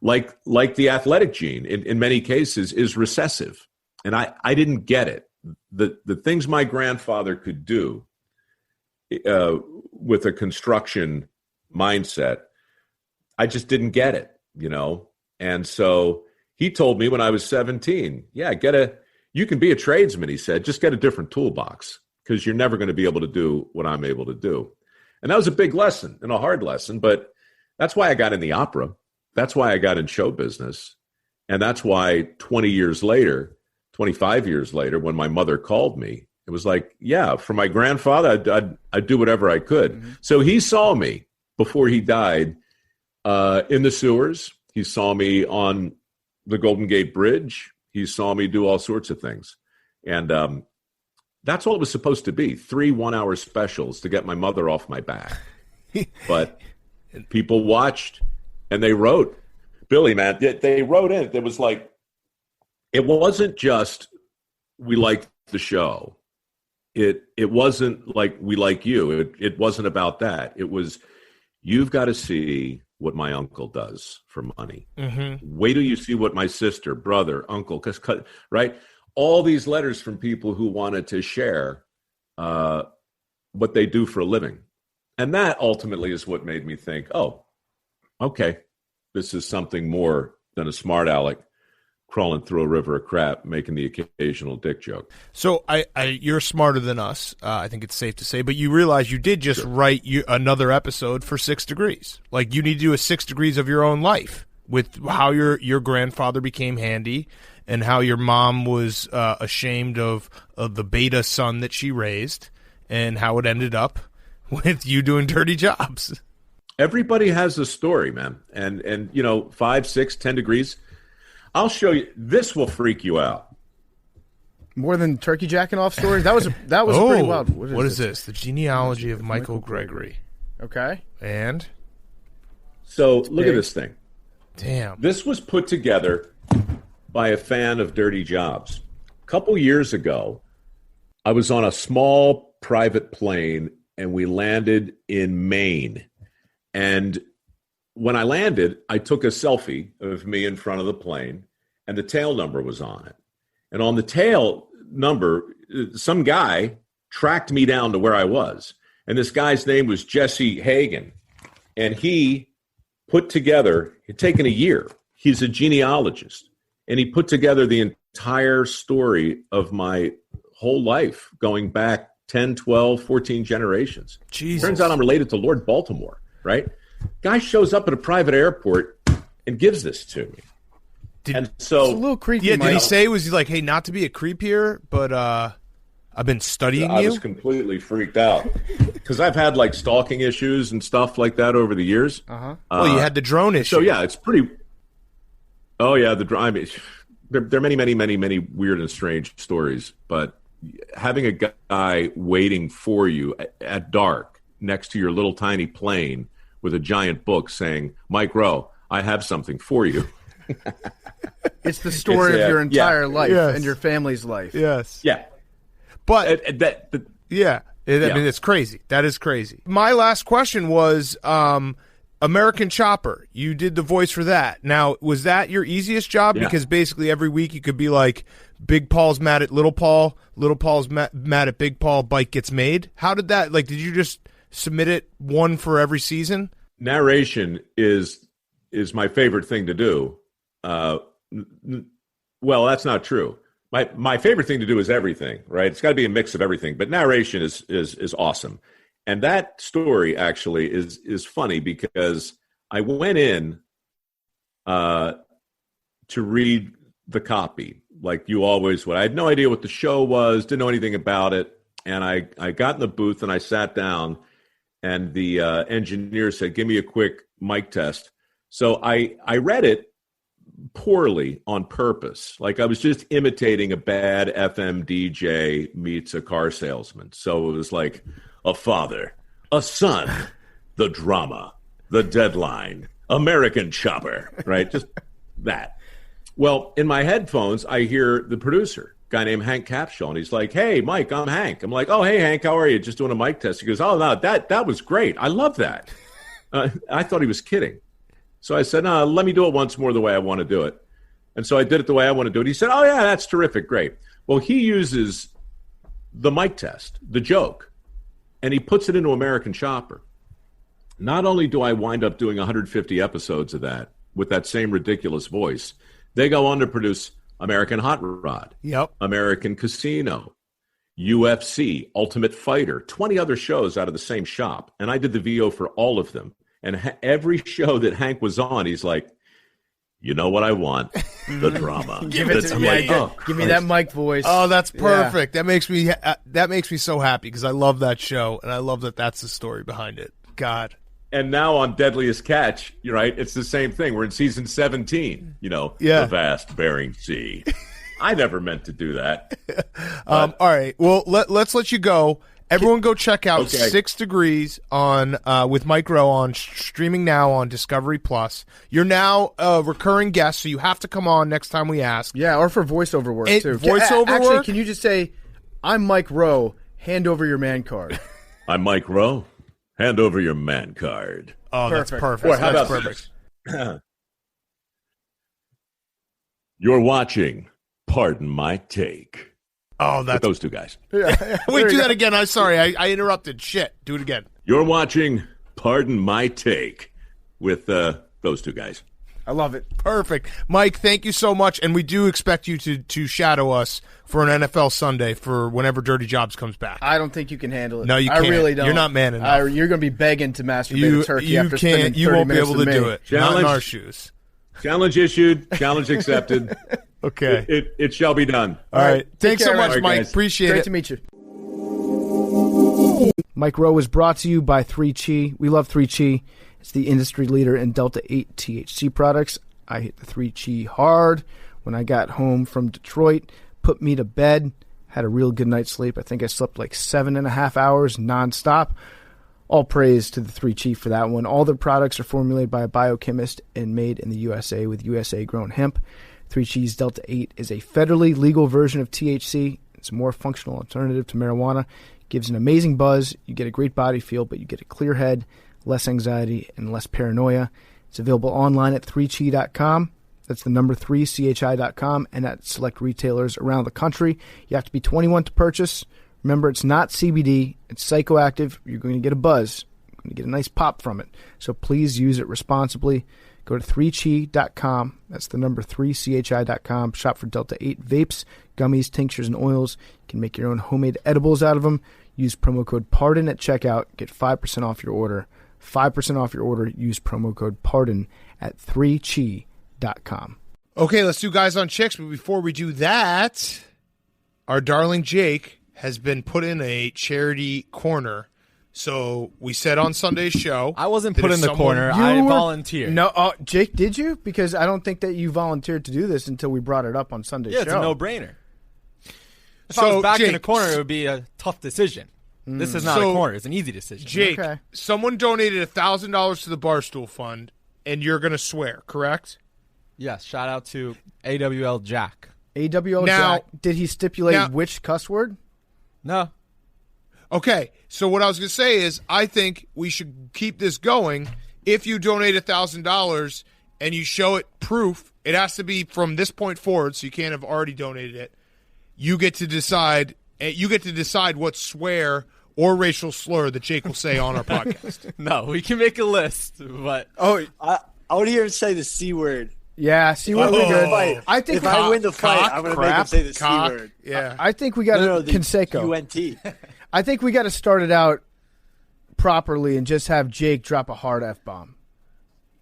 like the athletic gene, in many cases, is recessive. And I didn't get it. The things my grandfather could do with a construction mindset, I just didn't get it, And so he told me when I was 17, you can be a tradesman, he said, just get a different toolbox because you're never going to be able to do what I'm able to do. And that was a big lesson and a hard lesson, but that's why I got in the opera. That's why I got in show business. And that's why 25 years later, when my mother called me, it was like, for my grandfather, I'd do whatever I could. Mm-hmm. So he saw me before he died in the sewers. He saw me on the Golden Gate Bridge. He saw me do all sorts of things. And that's all it was supposed to be, 3 1-hour specials to get my mother off my back. But people watched and they wrote. Billy, man, they wrote in. It was like, it wasn't just we liked the show. It wasn't like we like you. It wasn't about that. It was, you've got to see what my uncle does for money. Mm-hmm. Wait till you see what my sister, brother, uncle, right? All these letters from people who wanted to share what they do for a living. And that ultimately is what made me think, oh, okay, this is something more than a smart aleck crawling through a river of crap, making the occasional dick joke. So you're smarter than us, I think it's safe to say, but you realize you did just write another episode for 6 Degrees. Like, you need to do a 6 Degrees of your own life with how your grandfather became handy and how your mom was ashamed of the beta son that she raised and how it ended up with you doing dirty jobs. Everybody has a story, man. And 5, 6, 10 degrees. I'll show you. This will freak you out. More than turkey jacking off stories? That was pretty wild. What is this? The genealogy of Michael Gregory. Okay. And? So look at this thing. Damn. This was put together by a fan of dirty jobs. A couple years ago, I was on a small private plane and we landed in Maine. And when I landed, I took a selfie of me in front of the plane, and the tail number was on it. And on the tail number, some guy tracked me down to where I was. And this guy's name was Jesse Hagen. And he put together, he'd taken a year. He's a genealogist. And he put together the entire story of my whole life, going back 10, 12, 14 generations. Jesus. Turns out I'm related to Lord Baltimore, right? Guy shows up at a private airport and gives this to me. It's a little creepy. Yeah, did he say, was he like, hey, not to be a creep here, but I've been studying you? I was completely freaked out because I've had like stalking issues and stuff like that over the years. Uh-huh. Well, you had the drone issue. So yeah, it's pretty. Oh yeah, the drone. I mean, there are many, many, many, many weird and strange stories, but having a guy waiting for you at dark next to your little tiny plane with a giant book saying, Mike Rowe, I have something for you. It's the story of your entire life and your family's life. Yes. Yeah. But I mean, it's crazy. That is crazy. My last question was American Chopper. You did the voice for that. Now, was that your easiest job? Yeah. Because basically every week you could be like, Big Paul's mad at Little Paul, Little Paul's mad at Big Paul, bike gets made. How did that, like, did you just submit it one for every season? Narration is my favorite thing to do. Well, that's not true. My favorite thing to do is everything, right? It's got to be a mix of everything, but narration is awesome. And that story actually is funny because I went in to read the copy like you always would. I had no idea what the show was, didn't know anything about it. And I got in the booth and I sat down and the engineer said, give me a quick mic test. So I read it poorly on purpose. Like I was just imitating a bad FM DJ meets a car salesman. So it was like a father, a son, the drama, the deadline, American Chopper, right? Just that. Well, in my headphones, I hear the producer guy named Hank Capshaw, and he's like, "Hey, Mike, I'm Hank." I'm like, "Oh, hey, Hank, how are you? Just doing a mic test." He goes, "Oh, no, that was great. I love that." I thought he was kidding. So I said, "No, let me do it once more the way I want to do it." And so I did it the way I want to do it. He said, "Oh, yeah, that's terrific. Great." Well, he uses the mic test, the joke, and he puts it into American Chopper. Not only do I wind up doing 150 episodes of that with that same ridiculous voice, they go on to produce American Hot Rod, American Casino, UFC, Ultimate Fighter, 20 other shows out of the same shop. And I did the VO for all of them. And every show that Hank was on, he's like, "You know what I want? The drama." Give it to me. Give me that Mike voice. Oh, that's perfect. Yeah. That makes me so happy because I love that show and I love that that's the story behind it. God. And now on Deadliest Catch, you're right, it's the same thing. We're in season 17, the vast Bering Sea. I never meant to do that. All right. Well, let's let you go. Everyone go check out 6 Degrees on with Mike Rowe on streaming now on Discovery Plus. You're now a recurring guest, so you have to come on next time we ask. Yeah, or for voiceover work, too. Voiceover work? Can you just say, "I'm Mike Rowe, hand over your man card"? I'm Mike Rowe. Hand over your man card. Oh, perfect. That's perfect. Boy, how that's about perfect. this? You're watching Pardon My Take. Oh, that's with those two guys. Yeah. Wait, do that again. I'm sorry. I interrupted. Shit. Do it again. You're watching Pardon My Take with those two guys. I love it. Perfect. Mike, thank you so much. And we do expect you to shadow us for an NFL Sunday for whenever Dirty Jobs comes back. I don't think you can handle it. No, you can't. I really don't. You're not man enough. You're going to be begging to masturbate a turkey after spending 30 You won't be minutes able to with do me. it. Not in our shoes. Challenge issued. Challenge accepted. Okay. It shall be done. All right. Thanks so much, right, Mike. guys. Appreciate Great it. to meet you. Mike Rowe is brought to you by 3Chi. We love 3Chi. It's the industry leader in Delta-8 THC products. I hit the 3Chi hard when I got home from Detroit, put me to bed, had a real good night's sleep. I think I slept like 7.5 hours nonstop. All praise to the 3Chi for that one. All their products are formulated by a biochemist and made in the USA with USA-grown hemp. 3Chi's Delta-8 is a federally legal version of THC. It's a more functional alternative to marijuana. It gives an amazing buzz. You get a great body feel, but you get a clear head, less anxiety, and less paranoia. It's available online at 3chi.com. That's the number 3chi.com, and at select retailers around the country. You have to be 21 to purchase. Remember, it's not CBD. It's psychoactive. You're going to get a buzz. You're going to get a nice pop from it. So please use it responsibly. Go to 3chi.com. That's the number 3chi.com. Shop for Delta-8 vapes, gummies, tinctures, and oils. You can make your own homemade edibles out of them. Use promo code PARDON at checkout. Get 5% off your order. 5% off your order. Use promo code PARDON at 3chi.com. Okay, let's do Guys on Chicks. But before we do that, our darling Jake has been put in a charity corner. So we said on Sunday's show. I wasn't put in the corner. I volunteered. No, Jake, did you? Because I don't think that you volunteered to do this until we brought it up on Sunday's show. Yeah, it's a no-brainer. If I was back in the corner, it would be a tough decision. This is not a corner. It's an easy decision. Jake, someone donated $1,000 to the Barstool Fund, and you're going to swear, correct? Yes. Shout out to AWL Jack. AWL Jack. Did he stipulate which cuss word? No. Okay. So what I was going to say is I think we should keep this going. If you donate $1,000 and you show it proof, it has to be from this point forward, so you can't have already donated it. You get to decide. You get to decide what swear or racial slur that Jake will say on our podcast. No, we can make a list, but I want to hear him say the C word. Yeah, C word would be good. I think if I win the fight, I'm going to make him say the C word. Yeah, I think we got to Conseco. UNT. I think we got to start it out properly and just have Jake drop a hard F-bomb.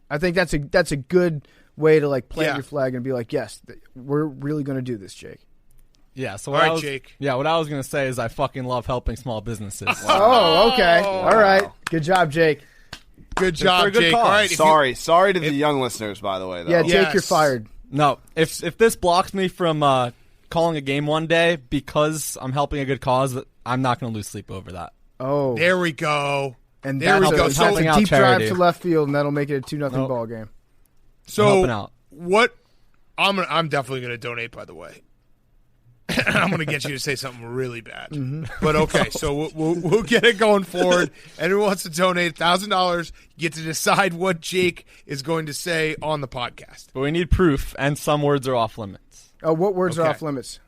I think that's a good way to like plant your flag and be like, yes, we're really going to do this, Jake. Yeah, so Jake. Yeah, what I was going to say is I fucking love helping small businesses. Oh, okay. All right. Good job, Jake. Good job, Jake. All right, sorry to the young listeners, by the way. Though. Yeah, Jake, you're fired. No, if this blocks me from calling a game one day because I'm helping a good cause, I'm not going to lose sleep over that. Oh. There we go. And there we go. So it's a deep drive to left field, and that'll make it a 2-0 ball game. So what? I'm definitely going to donate. By the way, I'm going to get you to say something really bad. But okay, so we'll get it going forward. Anyone wants to donate $1,000, you get to decide what Jake is going to say on the podcast. But we need proof, and some words are off limits. Oh, what words are off limits?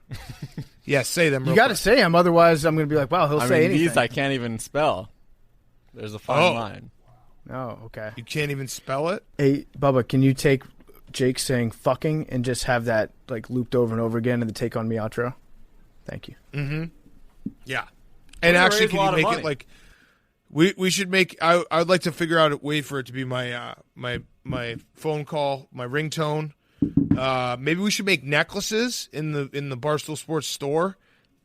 Yes, say them. You got to say them, otherwise I'm going to be like, wow, he'll say anything. These I can't even spell. There's a fine line. Oh, okay. You can't even spell it? Hey, Bubba, can you take Jake saying fucking and just have that like looped over and over again in the Take On Me outro? Thank you. Yeah. And actually, can you make it like we should make? I would like to figure out a way for it to be my my phone call, my ringtone. Maybe we should make necklaces in the Barstool Sports store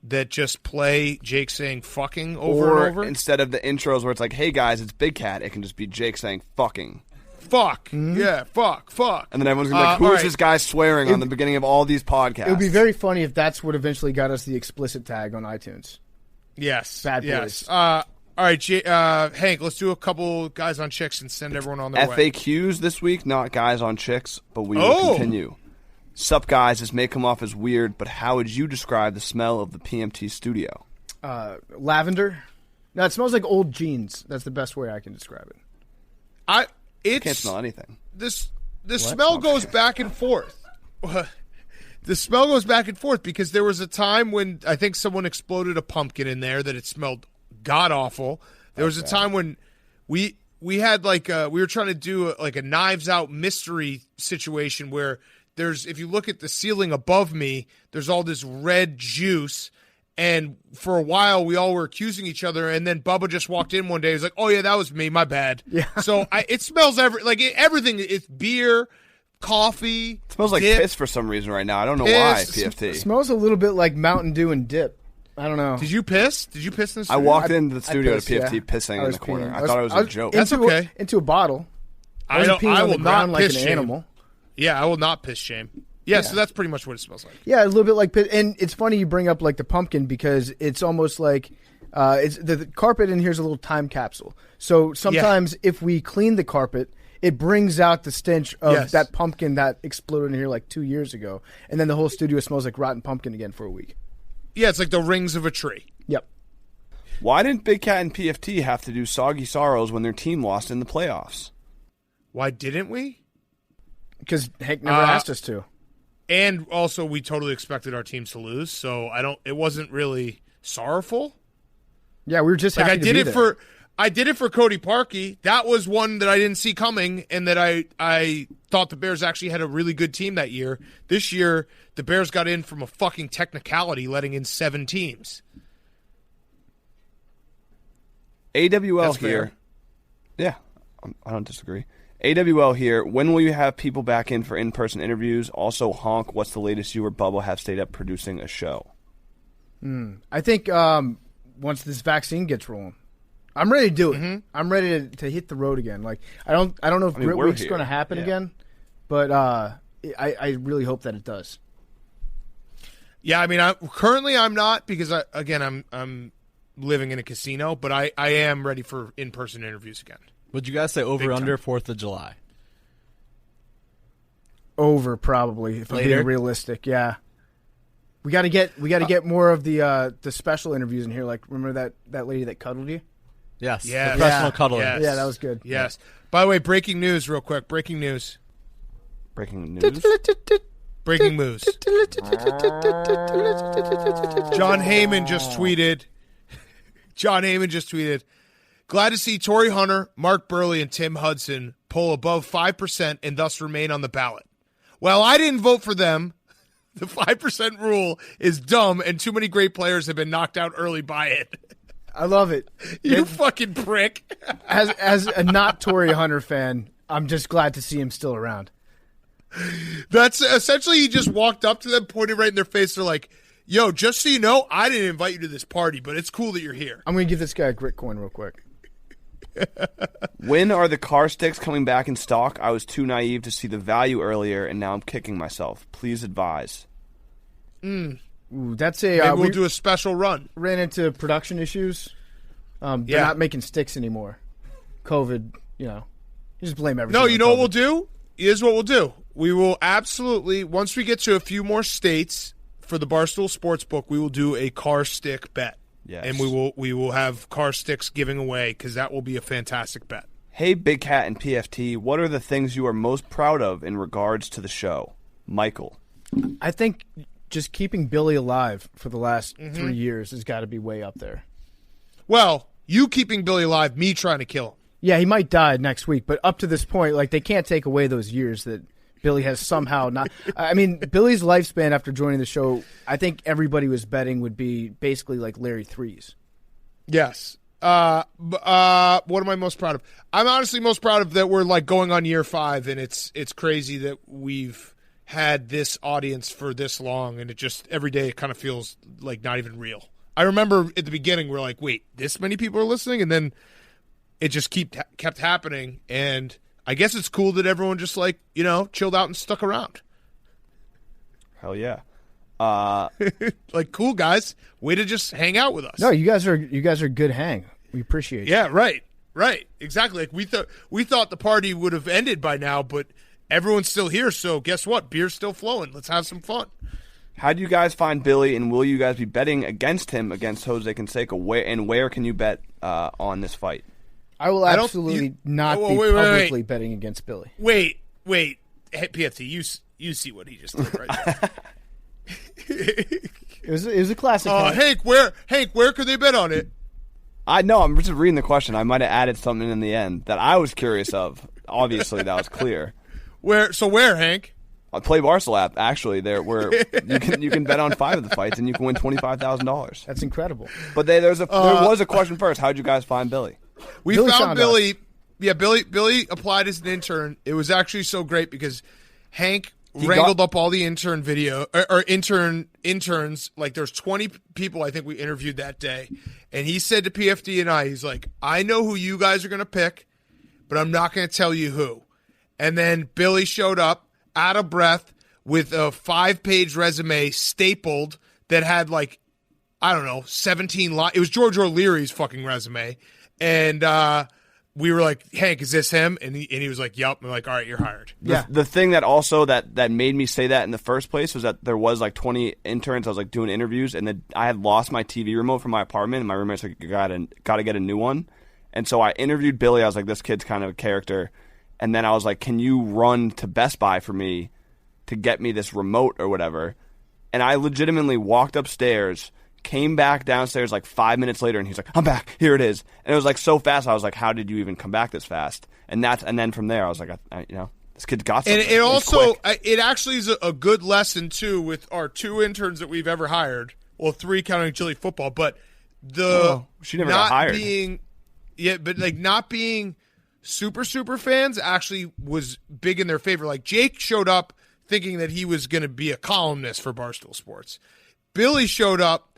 that just play Jake saying fucking over and over. Instead of the intros where it's like, hey guys, it's Big Cat, it can just be Jake saying fucking. Fuck. Yeah, fuck. And then everyone's going to be like, who's this guy swearing on the beginning of all these podcasts? It would be very funny if that's what eventually got us the explicit tag on iTunes. Yes. Bad yes. boys. All right, Hank, let's do a couple guys on chicks and send everyone on their way. FAQs this week, not guys on chicks, but we will continue. Sup, guys, this may come off as weird, but how would you describe the smell of the PMT studio? Lavender. No, it smells like old jeans. That's the best way I can describe it. I can't smell anything. The smell goes back and forth. The smell goes back and forth because there was a time when I think someone exploded a pumpkin in there that it smelled god awful. There was a time when we had we were trying to do a Knives Out mystery situation where if you look at the ceiling above me, there's all this red juice. And for a while, we all were accusing each other, and then Bubba just walked in one day. He was like, "Oh yeah, that was me. My bad." Yeah. So it smells everything. It's beer, coffee. It smells like piss for some reason right now. I don't know why. PFT. It smells a little bit like Mountain Dew and dip. I don't know. Did you piss? Did you piss in the studio? I walked into the studio to PFT pissing in the corner. I thought it was a joke. That's okay. Into a bottle. I will not piss like an animal. Yeah, I will not piss shame. Yeah, so that's pretty much what it smells like. Yeah, a little bit like, and it's funny you bring up like the pumpkin because it's almost like it's the carpet in here is a little time capsule. So sometimes if we clean the carpet, it brings out the stench of that pumpkin that exploded in here like 2 years ago, and then the whole studio smells like rotten pumpkin again for a week. Yeah, it's like the rings of a tree. Yep. Why didn't Big Cat and PFT have to do Soggy Sorrows when their team lost in the playoffs? Why didn't we? Because Hank never asked us to. And also, we totally expected our teams to lose, so it wasn't really sorrowful. Yeah, we were just happy I did it for Cody Parkey. That was one that I didn't see coming, and that I thought the Bears actually had a really good team that year. This year, the Bears got in from a fucking technicality, letting in 7 teams. AWL That's here. fair. Yeah, I don't disagree. AWL here. When will you have people back in for in-person interviews? Also, Honk, what's the latest you or Bubba have stayed up producing a show? I think once this vaccine gets rolling, I'm ready to do it. Mm-hmm. I'm ready to hit the road again. Like I don't know if Grit Week's going to happen again, but I really hope that it does. Yeah, I mean, currently I'm not because I'm living in a casino, but I am ready for in-person interviews again. Would you guys say over/under 4th of July? Over, probably, if I'm being realistic. Yeah, we got to get more of the special interviews in here. Like, remember that lady that cuddled you? Yes. Yeah. Professional cuddling. Yes. Yeah, that was good. Yes. By the way, breaking news, real quick. Breaking news. Breaking news. Breaking news. John Heyman just tweeted. Glad to see Torrey Hunter, Mark Burley, and Tim Hudson poll above 5% and thus remain on the ballot. Well, I didn't vote for them. The 5% rule is dumb, and too many great players have been knocked out early by it. I love it. You fucking prick. As a not Torrey Hunter fan, I'm just glad to see him still around. That's essentially he just walked up to them, pointed right in their face. They're like, yo, just so you know, I didn't invite you to this party, but it's cool that you're here. I'm going to give this guy a grit coin real quick. When are the car sticks coming back in stock? I was too naive to see the value earlier, and now I'm kicking myself. Please advise. Ooh, that's a. Maybe we'll do a special run. Ran into production issues. They're not making sticks anymore. COVID, you just blame everything. No, you know what we'll do? Here's what we'll do. We will absolutely, once we get to a few more states, for the Barstool Sportsbook, we will do a car stick bet. Yes. And we will have car sticks giving away because that will be a fantastic bet. Hey, Big Cat and PFT, what are the things you are most proud of in regards to the show? Michael. I think just keeping Billy alive for the last 3 years has got to be way up there. Well, you keeping Billy alive, me trying to kill him. Yeah, he might die next week, but up to this point, like, they can't take away those years that Billy has somehow not. I mean, Billy's lifespan after joining the show, I think everybody was betting would be basically like Larry Three's. Yes. What am I most proud of? I'm honestly most proud of that we're like going on year 5, and it's crazy that we've had this audience for this long, and it just every day it kind of feels like not even real. I remember at the beginning we're like, wait, this many people are listening, and then it just kept happening, and I guess it's cool that everyone just like, you know, chilled out and stuck around. Hell yeah. Like, cool guys, way to just hang out with us. No, you guys are good hang. We appreciate you. Yeah, right, exactly. Like we thought the party would have ended by now, but everyone's still here. So guess what? Beer's still flowing. Let's have some fun. How do you guys find Billy, and will you guys be betting against him against Jose Canseco? Where can you bet on this fight? I will absolutely not be publicly betting against Billy. Wait, hey, PFT, you see what he just did right now. It was a classic. Hank, where could they bet on it? I know. I'm just reading the question. I might have added something in the end that I was curious of. Obviously, that was clear. Where, Hank? On Play Barstool app, actually, where you can bet on 5 of the fights and you can win $25,000. That's incredible. But there was a question first. How'd you guys find Billy? We found Billy. Yeah, Billy applied as an intern. It was actually so great because Hank wrangled up all the intern video or interns. Like, there's 20 people I think we interviewed that day, and he said to PFD and he's like, I know who you guys are going to pick, but I'm not going to tell you who. And then Billy showed up out of breath with a 5-page resume stapled that had, like, I don't know, 17 lines. It was George O'Leary's fucking resume. And we were like, Hank, is this him? And he was like, yup. And we're like, all right, you're hired. The thing that also that made me say that in the first place was that there was like 20 interns. I was like doing interviews, and then I had lost my TV remote from my apartment, and my roommate's like, got to get a new one. And so I interviewed Billy. I was like, this kid's kind of a character. And then I was like, can you run to Best Buy for me to get me this remote or whatever? And I legitimately walked upstairs, came back downstairs like 5 minutes later, and he's like, I'm back. Here it is. And it was like so fast. I was like, how did you even come back this fast? And then from there, I was like, this kid's got something. And it also, it actually is a good lesson too with our 2 interns that we've ever hired. Well, 3 counting Chili Football, but she never got hired. Not being super fans actually was big in their favor. Like, Jake showed up thinking that he was going to be a columnist for Barstool Sports. Billy showed up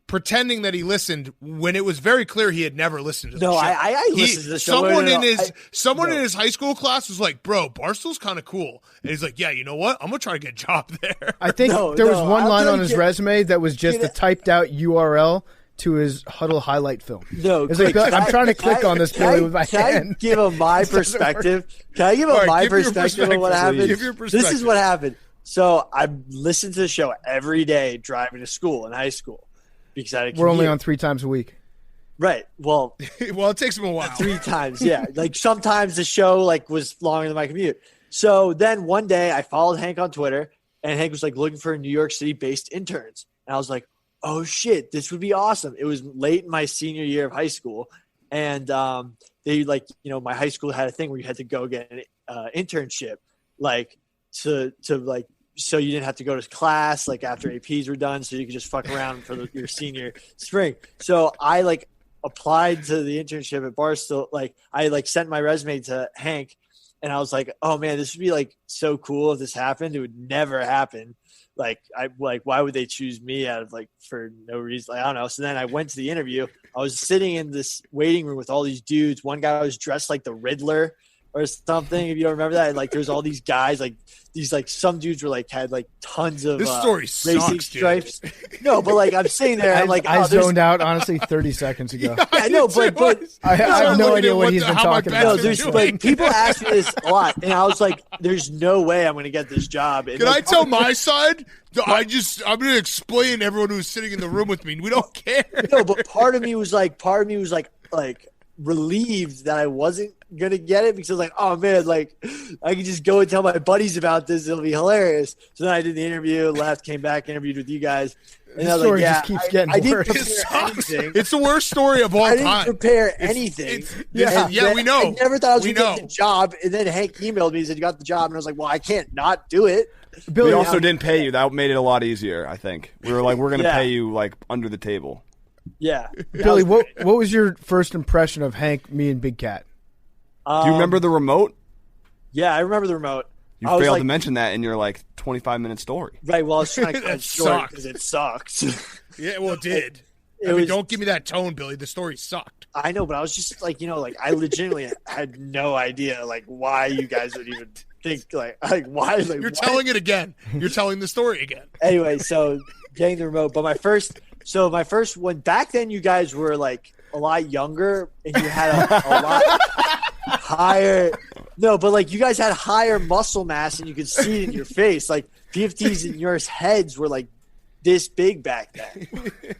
pretending that he listened when it was very clear he had never listened to the show. I listened to the show. Someone in his high school class was like, bro, Barstool's kind of cool. And he's like, yeah, you know what? I'm going to try to get a job there. I think there was one line on his resume that was just a typed out URL to his Huddle highlight film. No, I'm trying to click on this Billy with my hand. Give him my perspective? Can I give him my perspective of what happened? Give your perspective. This is what happened. So I listened to the show every day driving to school in high school. Because we're only on 3 times a week. Right. Well, it takes him a while. 3 times, yeah. Like, sometimes the show was longer than my commute. So then one day I followed Hank on Twitter, and Hank was like looking for New York City based interns. And I was like, oh shit, this would be awesome. It was late in my senior year of high school. And they my high school had a thing where you had to go get an internship, so you didn't have to go to class after APs were done, so you could just fuck around for your senior spring. So I applied to the internship at Barstool. I sent my resume to Hank, and I was like, oh man, this would be so cool if this happened. It would never happen. Why would they choose me out of for no reason? I don't know. So then I went to the interview. I was sitting in this waiting room with all these dudes. One guy was dressed like the Riddler or something. If you don't remember that, and, like there's all these guys, like these like some dudes were like had like tons of This story racing sucks, stripes. No, but like I'm sitting there, I'm like, I oh, there's- zoned out honestly 30 seconds ago. Yeah, no, but I have no idea what he's been talking no, about. there's like people ask me this a lot, and I was like, "There's no way I'm going to get this job." And Can I like, tell my side? I'm going to explain to everyone who's sitting in the room with me. We don't care. No, but part of me was like relieved that I wasn't gonna get it because I was like, oh man, like I could just go and tell my buddies about this. It'll be hilarious. So then I did the interview, left, came back, interviewed with you guys. And I was story like, yeah, just keeps getting I didn't worse. It prepare sucks. anything. It's the worst story of all I didn't time. prepare anything. Yeah, we know. I never thought I was We going to get know. the job. And then Hank emailed me and said, you got the job. And I was like, well, I can't not do it. Billy, We also didn't pay you. That made it a lot easier, I think. We were like, we're going to Yeah. pay you like under the table. Yeah. Billy, what was your first impression of Hank, me, and Big Cat? Do you remember the remote? Yeah, I remember the remote. You I was failed like, to mention that in your like 25-minute story. right, well, I was trying to cut That it short sucked. because it sucked. Yeah, well, it did. It I mean, was- don't give me that tone, Billy. The story sucked. I know, but I was just like, like I legitimately had no idea like why you guys would even think like why. Like, You're why? telling it again. You're telling the story again. Anyway, so getting the remote, but my first one back then, you guys were like a lot younger and you had a lot higher. No, but like you guys had higher muscle mass and you could see it in your face. Like PFTs and yours heads were like this big back then.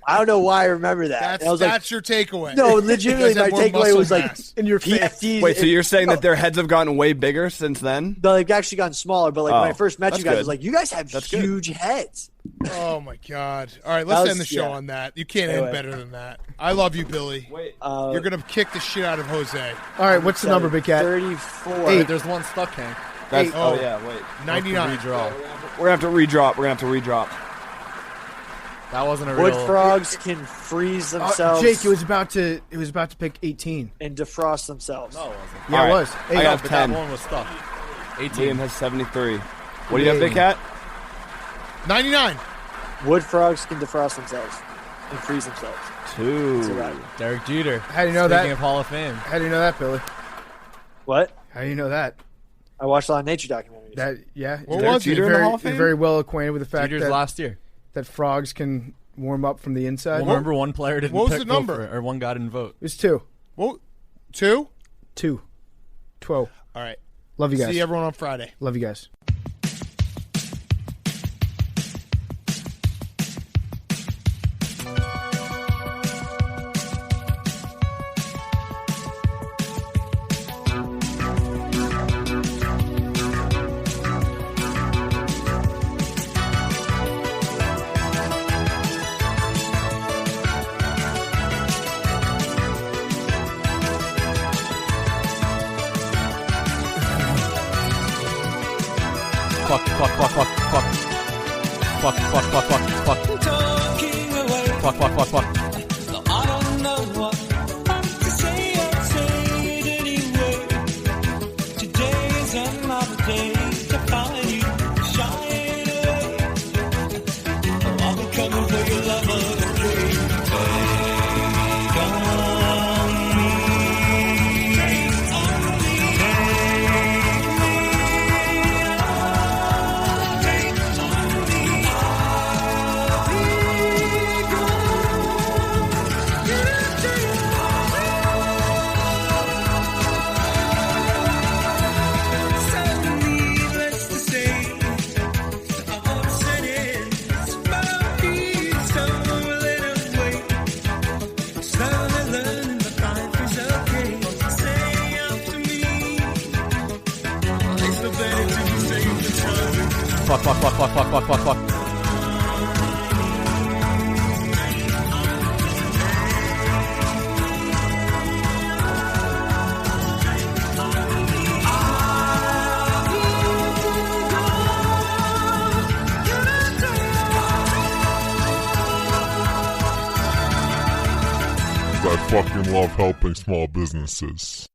I don't know why I remember that. That's, And I was that's your takeaway. no, You legitimately, guys my have more takeaway muscle was like mass. In your face. PFTs. Wait, so you're saying no, that their heads have gotten way bigger since then? no, they've actually gotten smaller. But like when I first met that's you guys, I good. was like, you guys have That's good. huge heads. Oh my God! All right, let's That end the was- show yeah. on that. You can't Anyway. end better than that. I love you, Billy. Wait. You're gonna kick the shit out of Jose. All right, what's the number, Big Cat? 34. Eight. There's one stuck, Hank. That's, Oh. yeah, wait. 99. Redraw. We're going to have to redrop. That wasn't a real. Wood frogs can freeze themselves Jake, it was about to pick 18. and defrost themselves. No, it wasn't. Yeah, All it right. was. I Eight. got But 10. that one was stuck. 18. Liam has 73. What do you have, Big Cat? 99. Wood frogs can defrost themselves and freeze themselves. 2. So that- Derek Jeter. How do you know Speaking that? of Hall of Fame. How do you know that, Billy? What? How do you know that? I watched a lot of nature documentaries. That yeah. What you're- was it? you're Jeter in the very, Hall of you're Fame? very well acquainted with the fact Jeter's that, last year. that frogs can warm up from the inside. Well, remember one player didn't What was pick the number? vote for it, or one guy didn't vote. It was 2. Well, 2. 2. 12. All right. Love you guys. See everyone on Friday. Love you guys. Fuck. I don't know what to say. I'll say it anyway. Today is another day to find you shying away. I'll be coming for your love of the day. Take on me. Take on me. Fuck. I fucking love helping small businesses.